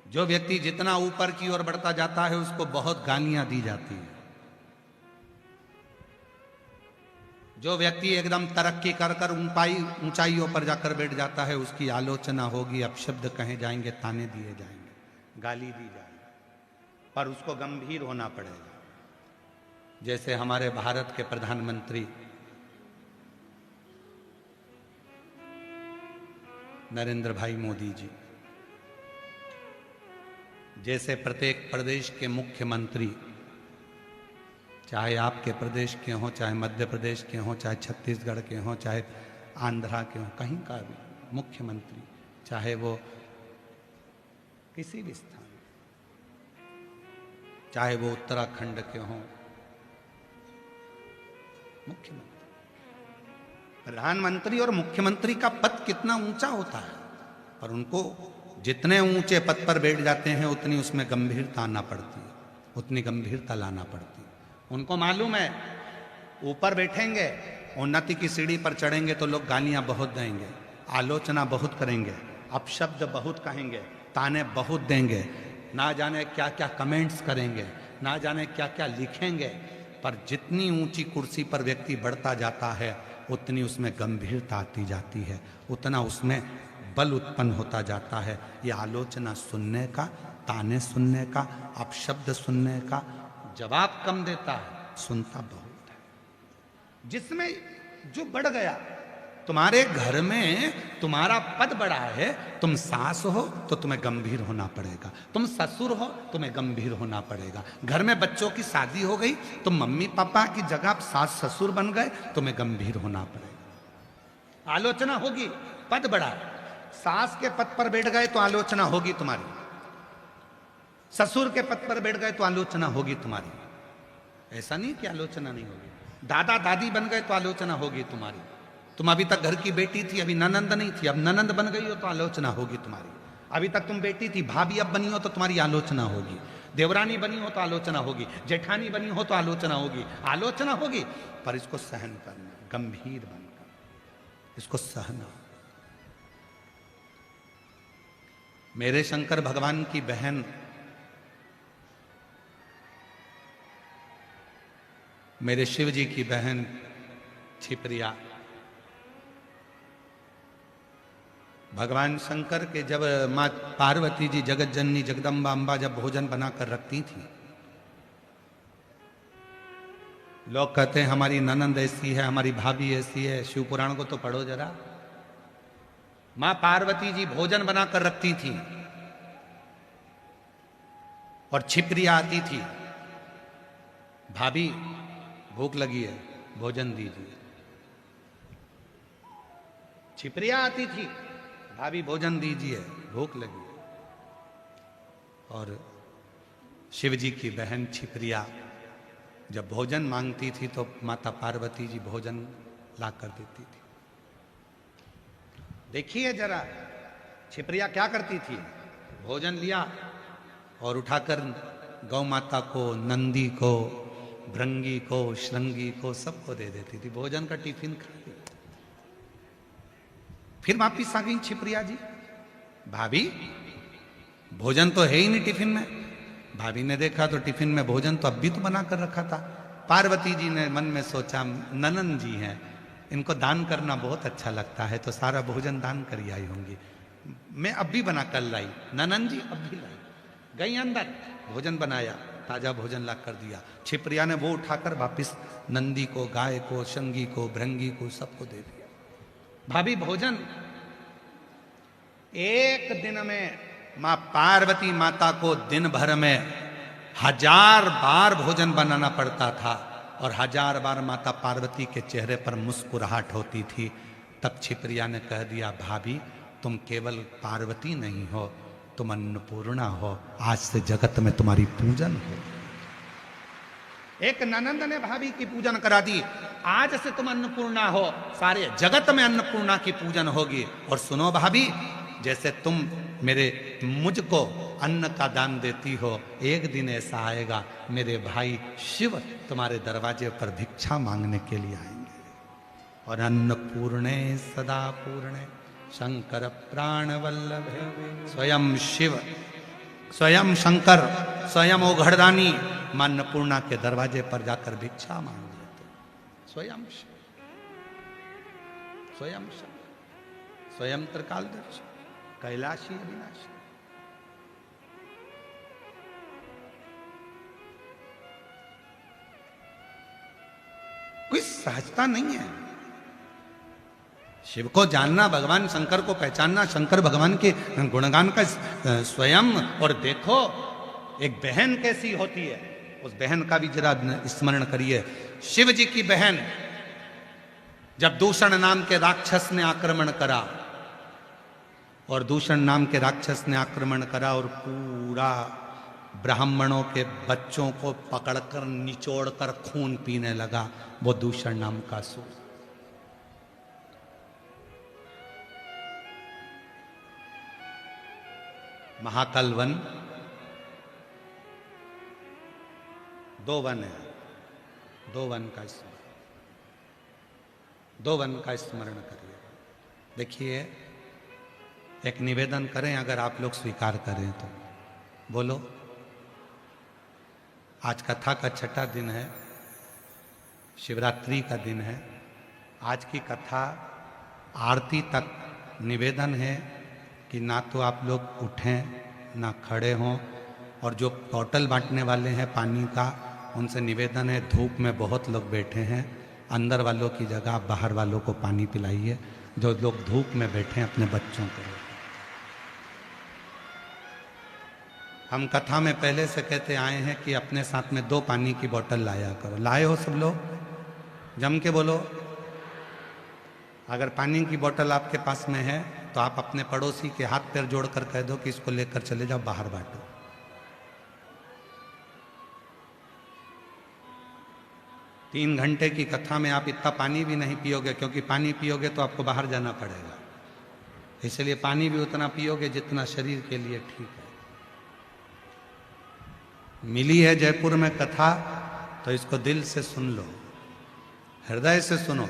जो व्यक्ति जितना ऊपर की ओर बढ़ता जाता है उसको बहुत गालियां दी जाती है। जो व्यक्ति एकदम तरक्की कर कर ऊंचाइयों पर जाकर बैठ जाता है उसकी आलोचना होगी, अपशब्द कहे जाएंगे, ताने दिए जाएंगे, गाली दी जाएगी, पर उसको गंभीर होना पड़ेगा। जैसे हमारे भारत के प्रधानमंत्री नरेंद्र भाई मोदी जी, जैसे प्रत्येक प्रदेश के मुख्यमंत्री, चाहे आपके प्रदेश के हों, चाहे मध्य प्रदेश के हों, चाहे छत्तीसगढ़ के हों, चाहे आंध्रा के हों, कहीं का भी मुख्यमंत्री, चाहे वो किसी भी स्थान, चाहे वो उत्तराखंड के हों, मुख्यमंत्री, प्रधानमंत्री और मुख्यमंत्री का पद कितना ऊंचा होता है, पर उनको जितने ऊंचे पद पर बैठ जाते हैं उतनी उसमें गंभीरता आना पड़ती है, उतनी गंभीरता लाना पड़ती है। उनको मालूम है ऊपर बैठेंगे, उन्नति की सीढ़ी पर चढ़ेंगे तो लोग गालियां बहुत देंगे, आलोचना बहुत करेंगे, अपशब्द बहुत कहेंगे, ताने बहुत देंगे, ना जाने क्या क्या कमेंट्स करेंगे, ना जाने क्या क्या लिखेंगे, पर जितनी ऊंची कुर्सी पर व्यक्ति बढ़ता जाता है उतनी उसमें गंभीरता आती जाती है, उतना उसमें बल उत्पन्न होता जाता है। ये आलोचना सुनने का, ताने सुनने का, अपशब्द सुनने का जवाब कम देता है, सुनता बहुत है। जिसमें जो बढ़ गया, तुम्हारे घर में तुम्हारा पद बढ़ा है, तुम सास हो तो तुम्हें गंभीर होना पड़ेगा, तुम ससुर हो तुम्हें गंभीर होना पड़ेगा, घर में बच्चों की शादी हो गई, तुम मम्मी पापा की जगह सास ससुर बन गए, तुम्हें गंभीर होना पड़ेगा। आलोचना होगी, पद बढ़ा, सास के पद पर बैठ गए तो आलोचना होगी तुम्हारी, ससुर के पद पर बैठ गए तो आलोचना होगी तुम्हारी। ऐसा नहीं कि आलोचना नहीं होगी। दादा दादी बन गए तो आलोचना होगी तुम्हारी। तुम अभी तक घर की बेटी थी, अभी ननंद नहीं थी, अब ननंद बन गई हो तो आलोचना होगी तुम्हारी। अभी तक तुम बेटी थी, भाभी अब बनी हो तो तुम्हारी आलोचना होगी। देवरानी बनी हो तो आलोचना होगी, जेठानी बनी हो तो आलोचना होगी। आलोचना होगी, पर इसको सहन करना, गंभीर बनकर इसको सहना। मेरे शंकर भगवान की बहन मेरे शिव जी की बहन छिप्रिया, भगवान शंकर के जब माँ पार्वती जी जगत जननी जगदम्बा अम्बा जब भोजन बनाकर रखती थी, लोग कहते हैं हमारी ननंद ऐसी है, हमारी भाभी ऐसी है। शिव पुराण को तो पढ़ो जरा। माँ पार्वती जी भोजन बनाकर रखती थी और छिप्रिया आती थी, भाभी भूख लगी है, भोजन दीजिए। छिपरिया आती थी, भाभी भोजन दीजिए, भूख लगी। और शिव जी की बहन छिपरिया जब भोजन मांगती थी तो माता पार्वती जी भोजन ला कर देती थी। देखिए जरा छिपरिया क्या करती थी, भोजन लिया और उठाकर गौ माता को, नंदी को, भृंगी को, श्रृंगी को सबको दे देती थी। भोजन का टिफिन खा लिया। फिर वापिस आ गई छिपरिया जी, भाभी भोजन तो है ही नहीं टिफिन में। भाभी ने देखा तो टिफिन में भोजन तो अब भी तो बना कर रखा था। पार्वती जी ने मन में सोचा, ननन जी हैं, इनको दान करना बहुत अच्छा लगता है, तो सारा भोजन दान कर आई होंगी। मैं अब भी बना कर लाई, ननन जी अब भी लाई। गई अंदर, भोजन बनाया, ताजा भोजन ला कर दिया। छिपरिया ने वो उठाकर वापिस नंदी को, गाय को, शंगी को, भृंगी को सबको दे दिया। भाभी भोजन एक दिन में मां पार्वती माता को दिन भर में 1000 बार भोजन बनाना पड़ता था और 1000 बार माता पार्वती के चेहरे पर मुस्कुराहट होती थी। तब छिपरिया ने कह दिया, भाभी तुम केवल पार्वती नहीं हो, तुम अन्नपूर्णा हो, आज से जगत में तुम्हारी पूजन हो। एक ननंद ने भाभी की पूजन करा दी, आज से तुम अन्नपूर्णा हो, सारे जगत में अन्नपूर्णा की पूजन होगी। और सुनो भाभी, जैसे तुम मुझको अन्न का दान देती हो, एक दिन ऐसा आएगा मेरे भाई शिव तुम्हारे दरवाजे पर भिक्षा मांगने के लिए आएंगे। और अन्नपूर्णे सदा पूर्णे शंकर प्राण वल्लभे, स्वयं शिव, स्वयं शंकर, स्वयं ओघड़दानी मां अन्नपूर्णा के दरवाजे पर जाकर भिक्षा मांग लेते। स्वयं शिव, स्वयं शंकर, स्वयं त्रिकालदर्शी, कैलाशी अविनाशी। कोई सहजता नहीं है। शिव को जानना, भगवान शंकर को पहचानना, शंकर भगवान के गुणगान का स्वयं। और देखो एक बहन कैसी होती है, उस बहन का भी जरा स्मरण करिए। शिव जी की बहन, जब दूषण नाम के राक्षस ने आक्रमण करा, और दूषण नाम के राक्षस ने आक्रमण करा और पूरा ब्राह्मणों के बच्चों को पकड़कर निचोड़कर खून पीने लगा, वो दूषण नाम का असुर। महाकाल वन, 2 वन है, 2 वन का स्मरण, 2 वन का स्मरण करिए। देखिए एक निवेदन करें, अगर आप लोग स्वीकार करें तो बोलो। आज कथा का 6ठा दिन है, शिवरात्रि का दिन है। आज की कथा आरती तक निवेदन है कि ना तो आप लोग उठें ना खड़े हों, और जो बोतल बांटने वाले हैं पानी का, उनसे निवेदन है, धूप में बहुत लोग बैठे हैं, अंदर वालों की जगह बाहर वालों को पानी पिलाइए। जो लोग धूप में बैठे हैं अपने बच्चों को। हम कथा में पहले से कहते आए हैं कि अपने साथ में 2 पानी की बोतल लाया करो। लाए हो सब लोग? जम के बोलो। अगर पानी की बोतल आपके पास में है तो आप अपने पड़ोसी के हाथ पैर जोड़कर कह दो कि इसको लेकर चले जाओ, बाहर बांटो। तीन घंटे की कथा में आप इतना पानी भी नहीं पियोगे, क्योंकि पानी पियोगे तो आपको बाहर जाना पड़ेगा। इसलिए पानी भी उतना पियोगे जितना शरीर के लिए ठीक है। मिली है जयपुर में कथा, तो इसको दिल से सुन लो, हृदय से सुनो।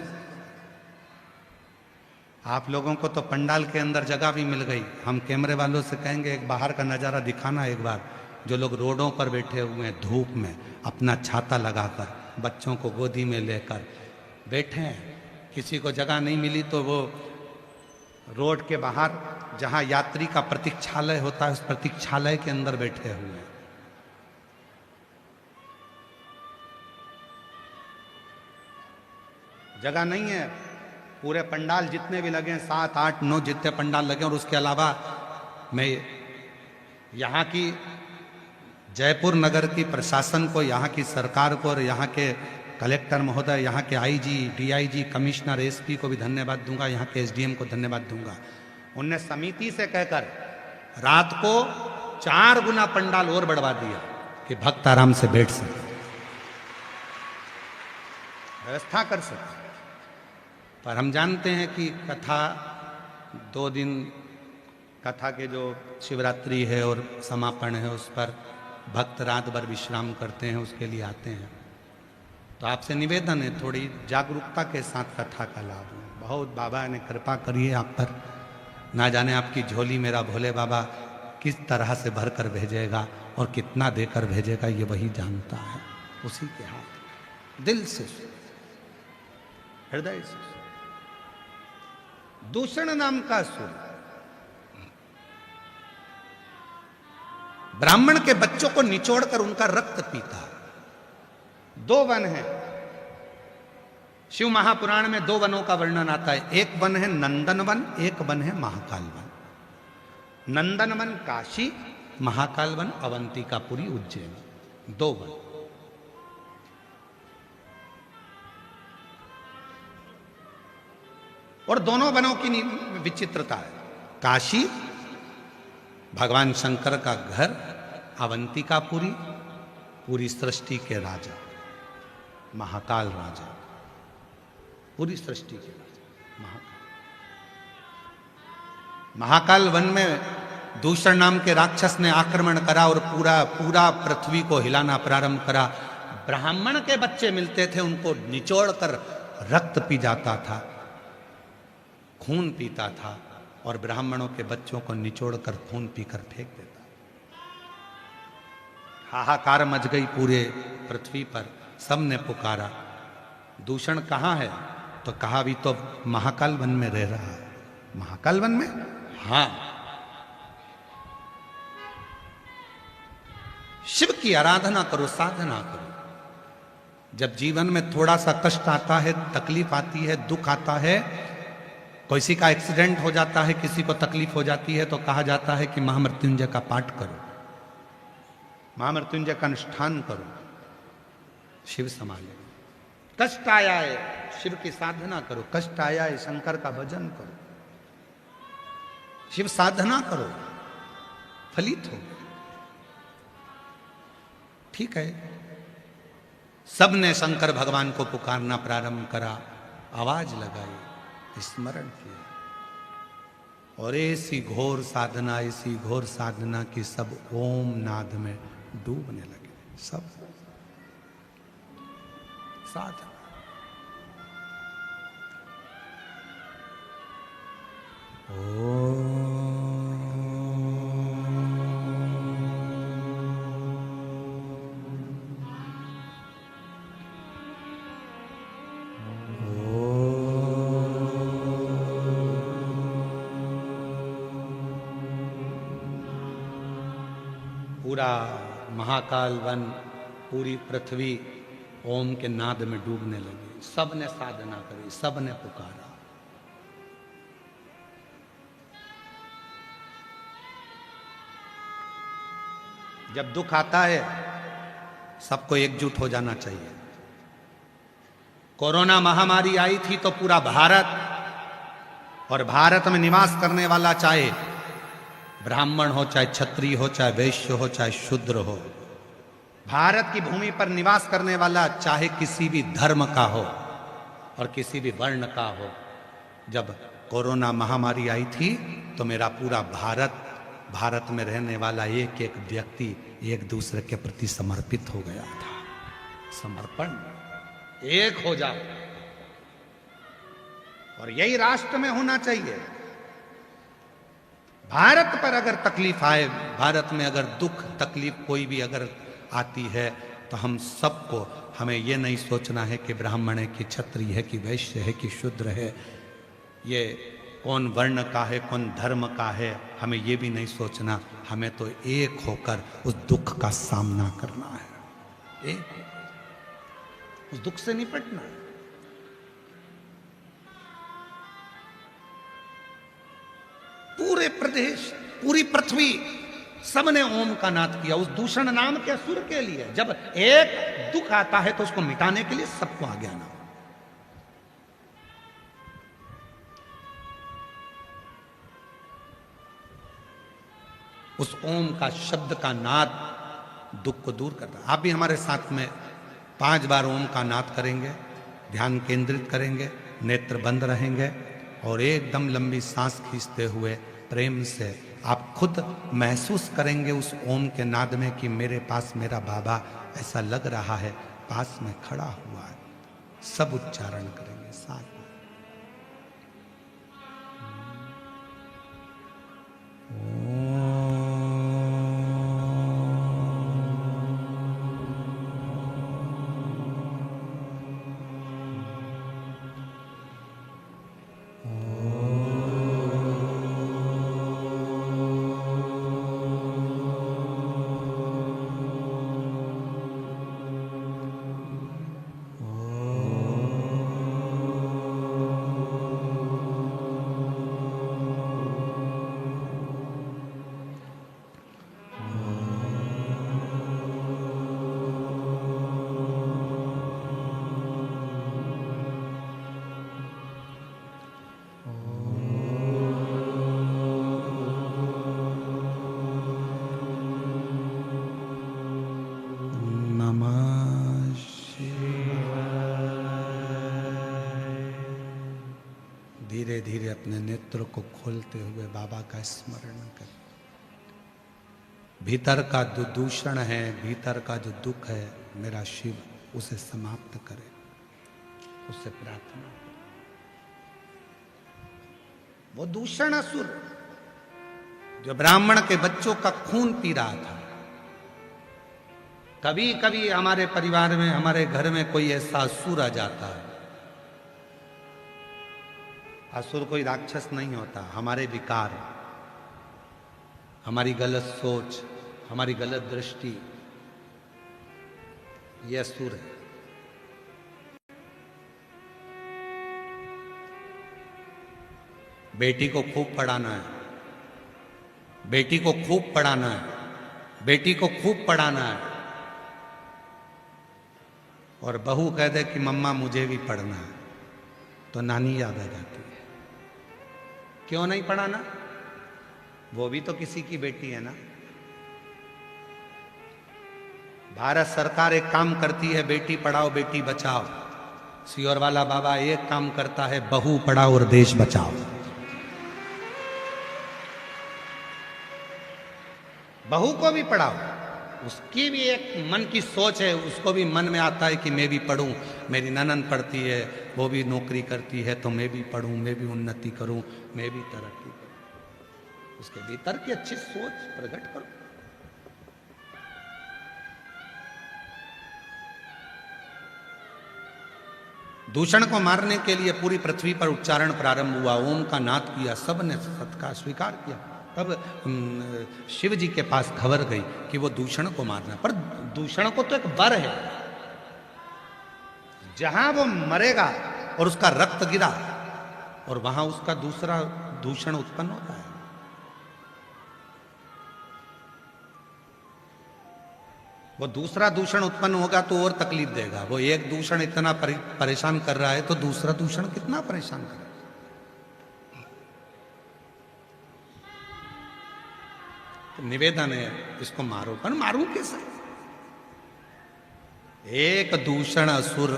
आप लोगों को तो पंडाल के अंदर जगह भी मिल गई। हम कैमरे वालों से कहेंगे एक बाहर का नज़ारा दिखाना एक बार। जो लोग रोडों पर बैठे हुए हैं धूप में, अपना छाता लगाकर, बच्चों को गोदी में लेकर बैठे हैं, किसी को जगह नहीं मिली तो वो रोड के बाहर जहां यात्री का प्रतीक्षालय होता है, उस प्रतीक्षालय के अंदर बैठे हुए हैं। जगह नहीं है। पूरे पंडाल जितने भी लगे, 7, 8, 9 जितने पंडाल लगे, और उसके अलावा मैं यहाँ की जयपुर नगर की प्रशासन को, यहाँ की सरकार को और यहाँ के कलेक्टर महोदय, यहाँ के आईजी, डीआईजी, कमिश्नर, एसपी को भी धन्यवाद दूंगा, यहाँ के एसडीएम को धन्यवाद दूंगा। उनने समिति से कहकर रात को 4 गुना पंडाल और बढ़वा दिया कि भक्त आराम से बैठ सके, व्यवस्था कर सके। पर हम जानते हैं कि कथा 2 दिन, कथा के जो शिवरात्रि है और समापन है उस पर भक्त रात भर विश्राम करते हैं, उसके लिए आते हैं। तो आपसे निवेदन है थोड़ी जागरूकता के साथ कथा का लाभ लें। बहुत बाबा ने कृपा करी है आप पर, ना जाने आपकी झोली मेरा भोले बाबा किस तरह से भर कर भेजेगा और कितना देकर भेजेगा ये वही जानता है, उसी के हाथ। दिल से, हृदय से। दूषण नाम का असुर ब्राह्मण के बच्चों को निचोड़कर उनका रक्त पीता। 2 वन है शिव महापुराण में, 2 वनों का वर्णन आता है। एक वन है नंदन वन, एक वन है महाकाल वन। नंदन वन काशी, महाकाल वन अवंतिकापुरी उज्जैन, 2 वन। और दोनों वनों की विचित्रता है। काशी भगवान शंकर का घर, अवंतिकापुरी पूरी सृष्टि के राजा, महाकाल राजा, पूरी सृष्टि के राजा महाकाल। महाकाल वन में दूषण नाम के राक्षस ने आक्रमण करा और पूरा पृथ्वी को हिलाना प्रारंभ करा। ब्राह्मण के बच्चे मिलते थे, उनको निचोड़कर रक्त पी जाता था, खून पीता था, और ब्राह्मणों के बच्चों को निचोड़कर खून पीकर फेंक देता। हाहाकार मच गई पूरे पृथ्वी पर, सबने पुकारा दूषण कहाँ है? तो कहा भी तो महाकाल वन में रह रहा है। महाकाल वन में? हाँ। शिव की आराधना करो, साधना करो। जब जीवन में थोड़ा सा कष्ट आता है, तकलीफ आती है, दुख आता है, किसी का एक्सीडेंट हो जाता है, किसी को तकलीफ हो जाती है, तो कहा जाता है कि महामृत्युंजय का पाठ करो, महामृत्युंजय का अनुष्ठान करो, शिव संभाले। कष्ट आया है, शिव की साधना करो। कष्ट आया है, शंकर का भजन करो, शिव साधना करो, फलित हो। ठीक है, सबने शंकर भगवान को पुकारना प्रारंभ करा, आवाज लगाई, स्मरण किया, और ऐसी घोर साधना की सब ओम नाद में डूबने लगे। सब साधना। पूरा महाकाल वन, पूरी पृथ्वी ओम के नाद में डूबने लगी। सबने साधना करी, सबने पुकारा। जब दुख आता है सबको एकजुट हो जाना चाहिए। कोरोना महामारी आई थी तो पूरा भारत, और भारत में निवास करने वाला चाहे ब्राह्मण हो, चाहे क्षत्रिय हो, चाहे वैश्य हो, चाहे शूद्र हो, भारत की भूमि पर निवास करने वाला चाहे किसी भी धर्म का हो और किसी भी वर्ण का हो, जब कोरोना महामारी आई थी तो मेरा पूरा भारत में रहने वाला एक एक व्यक्ति एक दूसरे के प्रति समर्पित हो गया था। समर्पण, एक हो जाओ, और यही राष्ट्र में होना चाहिए। भारत पर अगर तकलीफ आए, भारत में अगर दुख तकलीफ कोई भी अगर आती है, तो हम सबको, हमें ये नहीं सोचना है कि ब्राह्मण है कि क्षत्रिय है कि वैश्य है कि शूद्र है, ये कौन वर्ण का है कौन धर्म का है, हमें ये भी नहीं सोचना। हमें तो एक होकर उस दुख का सामना करना है, एक उस दुख से निपटना है। पूरे प्रदेश, पूरी पृथ्वी सबने ओम का नाद किया उस दूषण नाम के असुर के लिए। जब एक दुख आता है तो उसको मिटाने के लिए सबको आगे आना। उस ओम का शब्द का नाद दुख को दूर करता है। आप भी हमारे साथ में 5 बार ओम का नाद करेंगे, ध्यान केंद्रित करेंगे, नेत्र बंद रहेंगे और एकदम लंबी सांस खींचते हुए प्रेम से आप खुद महसूस करेंगे उस ओम के नाद में कि मेरे पास मेरा बाबा ऐसा लग रहा है पास में खड़ा हुआ है। सब उच्चारण करेंगे साथ में। धीरे धीरे अपने नेत्र को खोलते हुए बाबा का स्मरण करें। भीतर का जो दूषण है, भीतर का जो दुख है, मेरा शिव उसे समाप्त करे, उससे प्रार्थना। वो दूषण असुर जो ब्राह्मण के बच्चों का खून पी रहा था। कभी कभी हमारे परिवार में, हमारे घर में कोई ऐसा असुर आ जाता है। असुर कोई राक्षस नहीं होता, हमारे विकार, हमारी गलत सोच, हमारी गलत दृष्टि, यह असुर है। बेटी को खूब पढ़ाना है, बेटी को खूब पढ़ाना है, बेटी को खूब पढ़ाना है, और बहू कह दे कि मम्मा मुझे भी पढ़ना है, तो नानी याद आ जाती है। क्यों नहीं पढ़ाना? वो भी तो किसी की बेटी है ना। भारत सरकार एक काम करती है, बेटी पढ़ाओ बेटी बचाओ। सियोर वाला बाबा एक काम करता है, बहू पढ़ाओ और देश बचाओ। बहू को भी पढ़ाओ, उसकी भी एक मन की सोच है, उसको भी मन में आता है कि मैं भी पढ़ूं, मेरी ननद पढ़ती है, वो भी नौकरी करती है, तो मैं भी पढ़ूं, मैं भी उन्नति करूं, मैं भी तरक्की करूं। उसके भीतर की अच्छी सोच प्रकट करो। दूषण को मारने के लिए पूरी पृथ्वी पर उच्चारण प्रारंभ हुआ, ओम का नाद किया, सबने सत्कार स्वीकार किया। तब शिव जी के पास खबर गई कि वो दूषण को मारना, पर दूषण को तो एक वर है, जहां वो मरेगा और उसका रक्त गिरा और वहां उसका दूसरा दूषण उत्पन्न होता है। वो दूसरा दूषण उत्पन्न होगा तो और तकलीफ देगा। वो एक दूषण इतना परेशान कर रहा है तो दूसरा दूषण कितना परेशान करेगा। तो निवेदन है, इसको मारो, पर मारू कैसे? एक दूषण असुर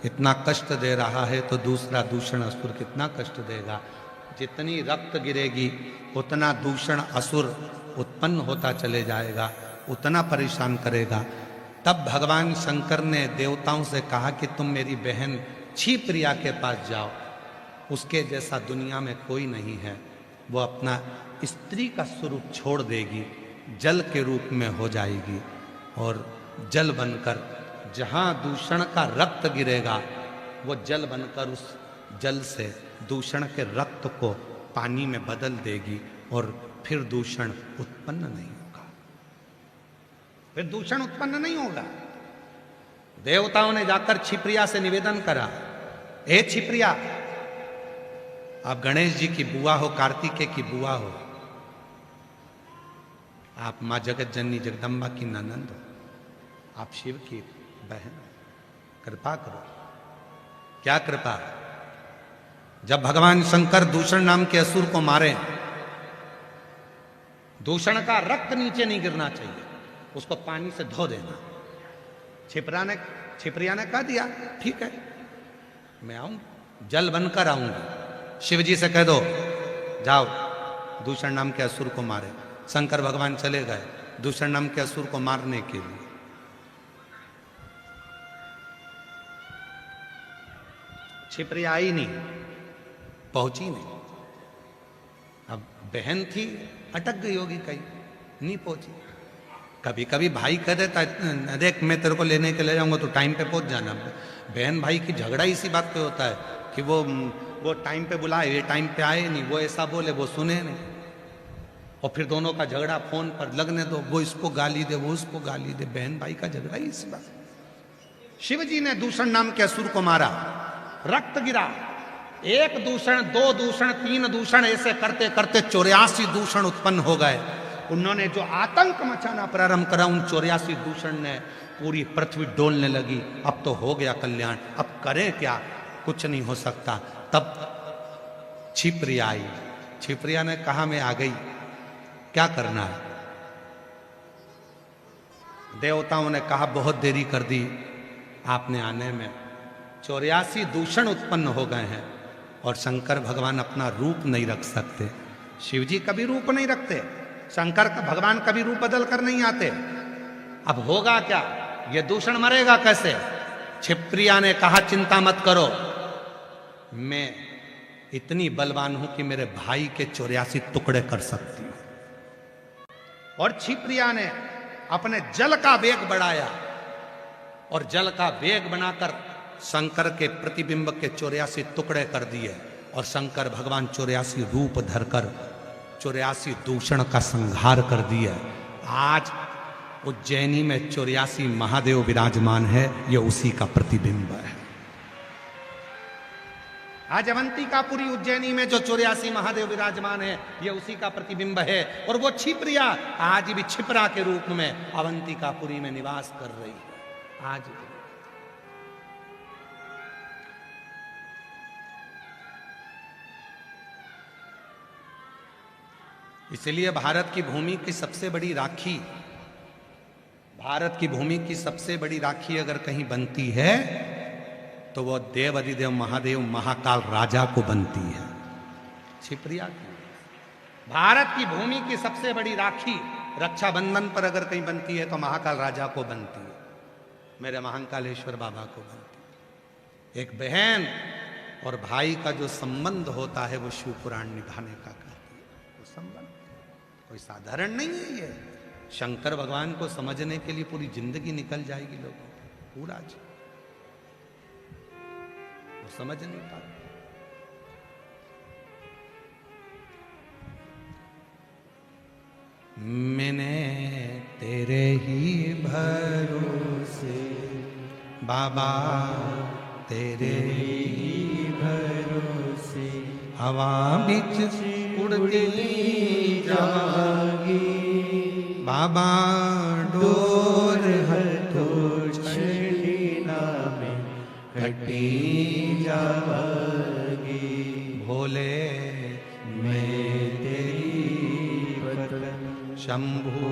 इतना कष्ट दे रहा है तो दूसरा दूषण असुर कितना कष्ट देगा। जितनी रक्त गिरेगी उतना दूषण असुर उत्पन्न होता चले जाएगा, उतना परेशान करेगा। तब भगवान शंकर ने देवताओं से कहा कि तुम मेरी बहन क्षिप्रिया के पास जाओ, उसके जैसा दुनिया में कोई नहीं है। वो अपना स्त्री का स्वरूप छोड़ देगी, जल के रूप में हो जाएगी और जल बनकर जहां दूषण का रक्त गिरेगा वो जल बनकर उस जल से दूषण के रक्त को पानी में बदल देगी और फिर दूषण उत्पन्न नहीं होगा। फिर दूषण उत्पन्न नहीं होगा। देवताओं ने जाकर क्षिप्रिया से निवेदन करा, हे क्षिप्रिया, आप गणेश जी की बुआ हो, कार्तिकेय की बुआ हो, आप माँ जगत जननी जगदम्बा की ननंद हो, आप शिव की बहन हो, कृपा करो। क्या कृपा? जब भगवान शंकर दूषण नाम के असुर को मारे, दूषण का रक्त नीचे नहीं गिरना चाहिए, उसको पानी से धो देना। छिपरिया ने कह दिया ठीक है, मैं आऊं, जल बनकर आऊंगी। शिव जी से कह दो जाओ दूषण नाम के असुर को मारे। शंकर भगवान चले गए दूषण नाम के असुर को मारने के लिए। छिपरिया आई नहीं, पहुंची नहीं। अब बहन थी, अटक गई होगी कहीं, नहीं पहुंची। कभी कभी भाई कह देता देख मैं तेरे को लेने के ले जाऊंगा तो टाइम पे पहुंच जाना। बहन भाई की झगड़ा इसी बात पे होता है कि वो टाइम पे बुलाए, ये टाइम पे आए नहीं, वो ऐसा बोले वो सुने नहीं, और फिर दोनों का झगड़ा फोन पर लगने दो, वो इसको गाली दे वो उसको गाली दे। बहन भाई का झगड़ा ही इसी बात। शिव जी ने दूषण नाम के असुर को मारा, रक्त गिरा। एक दूषण, दो दूषण, तीन दूषण, ऐसे करते करते 84 दूषण उत्पन्न हो गए। उन्होंने जो आतंक मचाना प्रारंभ करा, उन 84 दूषण ने पूरी पृथ्वी डोलने लगी। अब तो हो गया कल्याण, अब करें क्या, कुछ नहीं हो सकता। तब छिपरिया आई। छिपरिया ने कहा मैं आ गई, क्या करना है? देवताओं ने कहा बहुत देरी कर दी आपने आने में, 84 दूषण उत्पन्न हो गए हैं और शंकर भगवान अपना रूप नहीं रख सकते। शिव जी कभी रूप नहीं रखते, शंकर का भगवान कभी रूप बदल कर नहीं आते। अब होगा क्या, ये दूषण मरेगा कैसे? छिपरिया ने कहा चिंता मत करो, मैं इतनी बलवान हूं कि मेरे भाई के 84 टुकड़े कर सकती हूं। और छिपरिया ने अपने जल का वेग बढ़ाया और जल का वेग बनाकर शंकर के प्रतिबिंब के 84 टुकड़े कर दिए और शंकर भगवान 84 रूप धरकर 84 दूषण का संहार कर दिया। आज उज्जैनी में 84 महादेव विराजमान है, ये उसी का प्रतिबिंब है। आज अवंतिकापुरी उज्जैनी में जो 84 महादेव विराजमान है, ये उसी का प्रतिबिंब है। और वो छिपरिया आज भी छिपरा के रूप में अवंतिकापुरी में निवास कर रही है। आज इसलिए भारत की भूमि की सबसे बड़ी राखी, भारत की भूमि की सबसे बड़ी राखी अगर कहीं बनती है तो वो देव अधिदेव महादेव महाकाल राजा को बनती है, छिपरिया की। भारत की भूमि की सबसे बड़ी राखी रक्षाबंधन पर अगर कहीं बनती है तो महाकाल राजा को बनती है, मेरे महाकालेश्वर बाबा को बनती है। एक बहन और भाई का जो संबंध होता है वो शिव पुराण निभाने का करती है। वो संबंध कोई साधारण नहीं है। ये शंकर भगवान को समझने के लिए पूरी जिंदगी निकल जाएगी लोगों की, पूरा वो समझ नहीं पाते। मैंने तेरे ही भरोसे बाबा, तेरे ही भरोसे हवा बिच उड़ती जागी बाबा, डोर हर तो छड़ीना में कटी जागी। भोले मैं तेरी पतंग, शंभू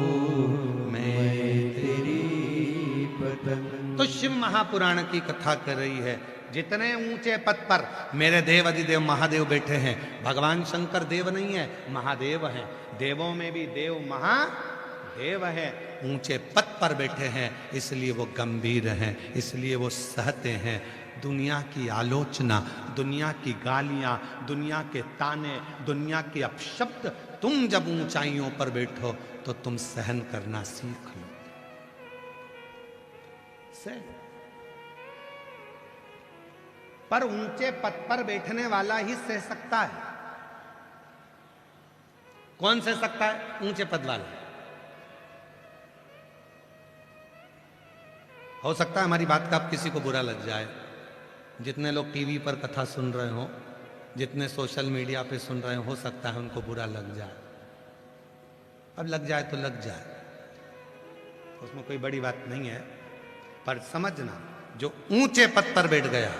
मैं तेरी पतंग। तो शिव महापुराण की कथा कर रही है। जितने ऊंचे पद पर मेरे देव अधिदेव महादेव बैठे हैं, भगवान शंकर देव नहीं है, महादेव हैं। देवों में भी देव महादेव है, ऊंचे पद पर बैठे हैं, इसलिए वो गंभीर हैं, इसलिए वो सहते हैं दुनिया की आलोचना, दुनिया की गालियां, दुनिया के ताने, दुनिया के अपशब्द। तुम जब ऊंचाइयों पर बैठो तो तुम सहन करना सीख लो। पर ऊंचे पद पर बैठने वाला ही सह सकता है। कौन सह सकता है? ऊंचे पद वाला। हो सकता है हमारी बात का अब किसी को बुरा लग जाए, जितने लोग टीवी पर कथा सुन रहे हो, जितने सोशल मीडिया पे सुन रहे हो सकता है उनको बुरा लग जाए। अब लग जाए तो लग जाए, उसमें कोई बड़ी बात नहीं है। पर समझना, जो ऊंचे पद पर बैठ गया,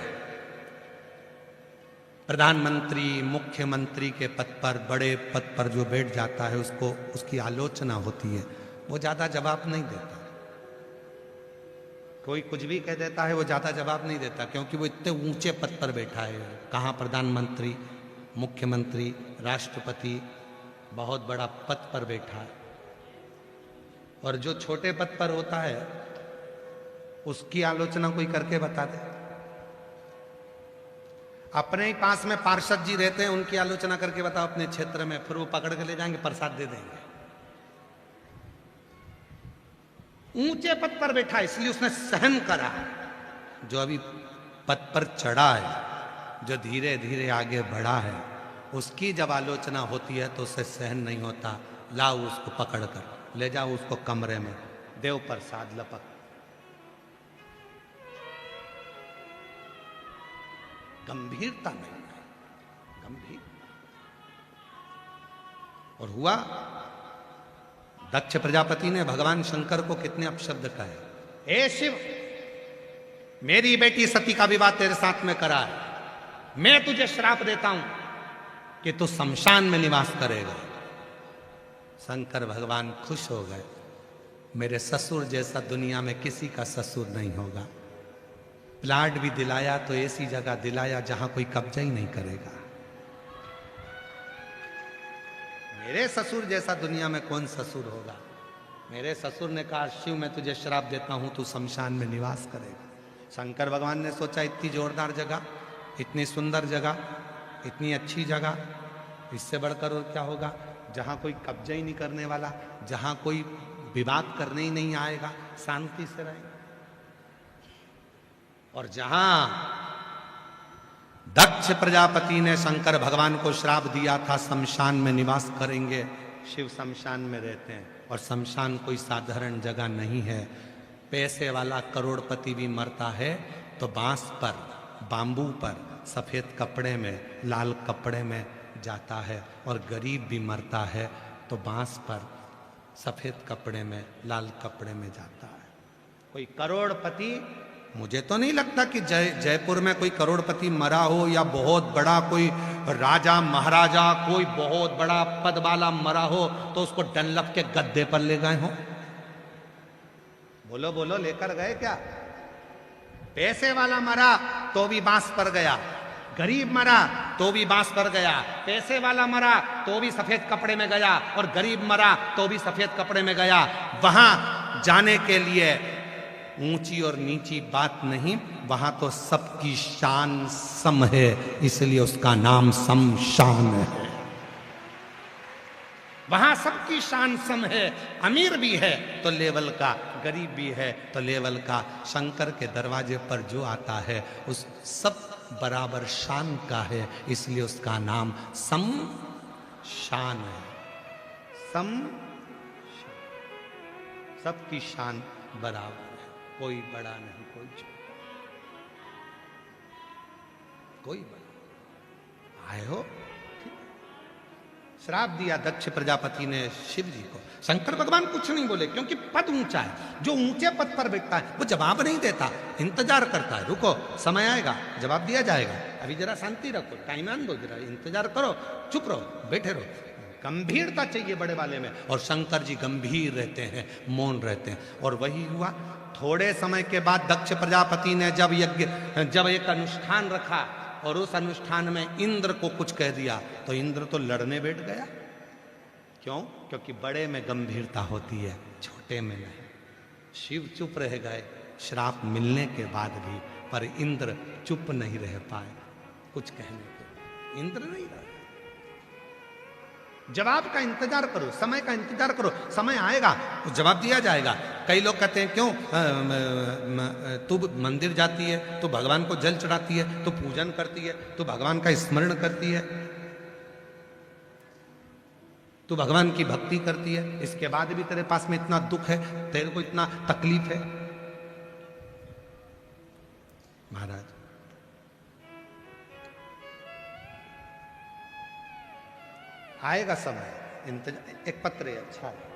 प्रधानमंत्री मुख्यमंत्री के पद पर, बड़े पद पर जो बैठ जाता है, उसको उसकी आलोचना होती है, वो ज्यादा जवाब नहीं देता। कोई कुछ भी कह देता है, वो ज्यादा जवाब नहीं देता, क्योंकि वो इतने ऊंचे पद पर बैठा है। कहाँ प्रधानमंत्री, मुख्यमंत्री, राष्ट्रपति, बहुत बड़ा पद पर बैठा है। और जो छोटे पद पर होता है, उसकी आलोचना कोई करके बता दे। अपने ही पास में पार्षद जी रहते हैं, उनकी आलोचना करके बताओ अपने क्षेत्र में, फिर वो पकड़ के ले जाएंगे, प्रसाद दे देंगे। ऊंचे पद पर बैठा है, इसलिए उसने सहन करा। जो अभी पद पर चढ़ा है, जो धीरे धीरे आगे बढ़ा है, उसकी जब आलोचना होती है तो उसे सहन नहीं होता। लाओ उसको पकड़ कर ले जाओ उसको कमरे में, देव प्रसाद लपक। गंभीरता नहीं है, गंभीर। और हुआ, दक्ष प्रजापति ने भगवान शंकर को कितने अपशब्द कहे। हे शिव, मेरी बेटी सती का विवाह तेरे साथ में करा है, मैं तुझे श्राप देता हूं कि तू शमशान में निवास करेगा। शंकर भगवान खुश हो गए, मेरे ससुर जैसा दुनिया में किसी का ससुर नहीं होगा। प्लाट भी दिलाया तो ऐसी जगह दिलाया जहां कोई कब्जा ही नहीं करेगा। मेरे ससुर जैसा दुनिया में कौन ससुर होगा। मेरे ससुर ने कहा, शिव मैं तुझे श्राप देता हूं, तू शमशान में निवास करेगा। शंकर भगवान ने सोचा, इतनी जोरदार जगह, इतनी सुंदर जगह, इतनी अच्छी जगह, इससे बढ़कर और क्या होगा, जहां कोई कब्जा ही नहीं करने वाला, जहां कोई विवाद करने ही नहीं आएगा, शांति से रहेंगे। और जहां दक्ष प्रजापति ने शंकर भगवान को श्राप दिया था शमशान में निवास करेंगे, शिव शमशान में रहते हैं। और शमशान कोई साधारण जगह नहीं है। पैसे वाला करोड़पति भी मरता है तो बांस पर, बांबू पर, सफेद कपड़े में, लाल कपड़े में जाता है। और गरीब भी मरता है तो बांस पर, सफेद कपड़े में, लाल कपड़े में जाता है। कोई करोड़पति, मुझे तो नहीं लगता कि जयपुर में कोई करोड़पति मरा हो, या बहुत बड़ा कोई राजा महाराजा, कोई बहुत बड़ा पद वाला मरा हो तो उसको डनलप के गद्दे पर ले गए हो। बोलो बोलो, लेकर गए क्या? पैसे वाला मरा तो भी बांस पर गया, गरीब मरा तो भी बांस पर गया, पैसे वाला मरा तो भी सफेद कपड़े में गया, और गरीब मरा तो भी सफेद कपड़े में गया। वहां जाने के लिए ऊंची और नीची बात नहीं, वहां तो सबकी शान सम है, इसलिए उसका नाम शमशान है। वहां सबकी शान सम है, अमीर भी है तो लेवल का, गरीब भी है तो लेवल का। शंकर के दरवाजे पर जो आता है उस सब बराबर शान का है, इसलिए उसका नाम शमशान है। सबकी शान बराबर है, कोई बड़ा नहीं, कोई छोटा, कोई बड़ा। आए हो, श्राप दिया दक्ष प्रजापति ने शिव जी को। शंकर भगवान कुछ नहीं बोले, क्योंकि पद ऊंचा है। जो ऊंचे पद पर बैठता है वो जवाब नहीं देता, इंतजार करता है, रुको समय आएगा जवाब दिया जाएगा, अभी जरा शांति रखो, टाइम आन दो, जरा इंतजार करो, चुप रहो, बैठे रहो। गंभीरता चाहिए बड़े वाले में, और शंकर जी गंभीर रहते हैं, मौन रहते हैं। और वही हुआ। थोड़े समय के बाद दक्ष प्रजापति ने जब एक अनुष्ठान रखा और उस अनुष्ठान में इंद्र को कुछ कह दिया तो इंद्र तो लड़ने बैठ गया। क्यों? क्योंकि बड़े में गंभीरता होती है, छोटे में नहीं। शिव चुप रह गए श्राप मिलने के बाद भी, पर इंद्र चुप नहीं रह पाए कुछ कहने को। इंद्र नहीं रहा। जवाब का इंतजार करो, समय का इंतजार करो, समय आएगा तो जवाब दिया जाएगा। कई लोग कहते हैं, क्यों तू मंदिर जाती है, तू भगवान को जल चढ़ाती है, तू पूजन करती है, तू भगवान का स्मरण करती है, तू भगवान की भक्ति करती है, इसके बाद भी तेरे पास में इतना दुख है, तेरे को इतना तकलीफ है। महाराज, आएगा समय, इंतजार, एक पत्र है, अच्छा है।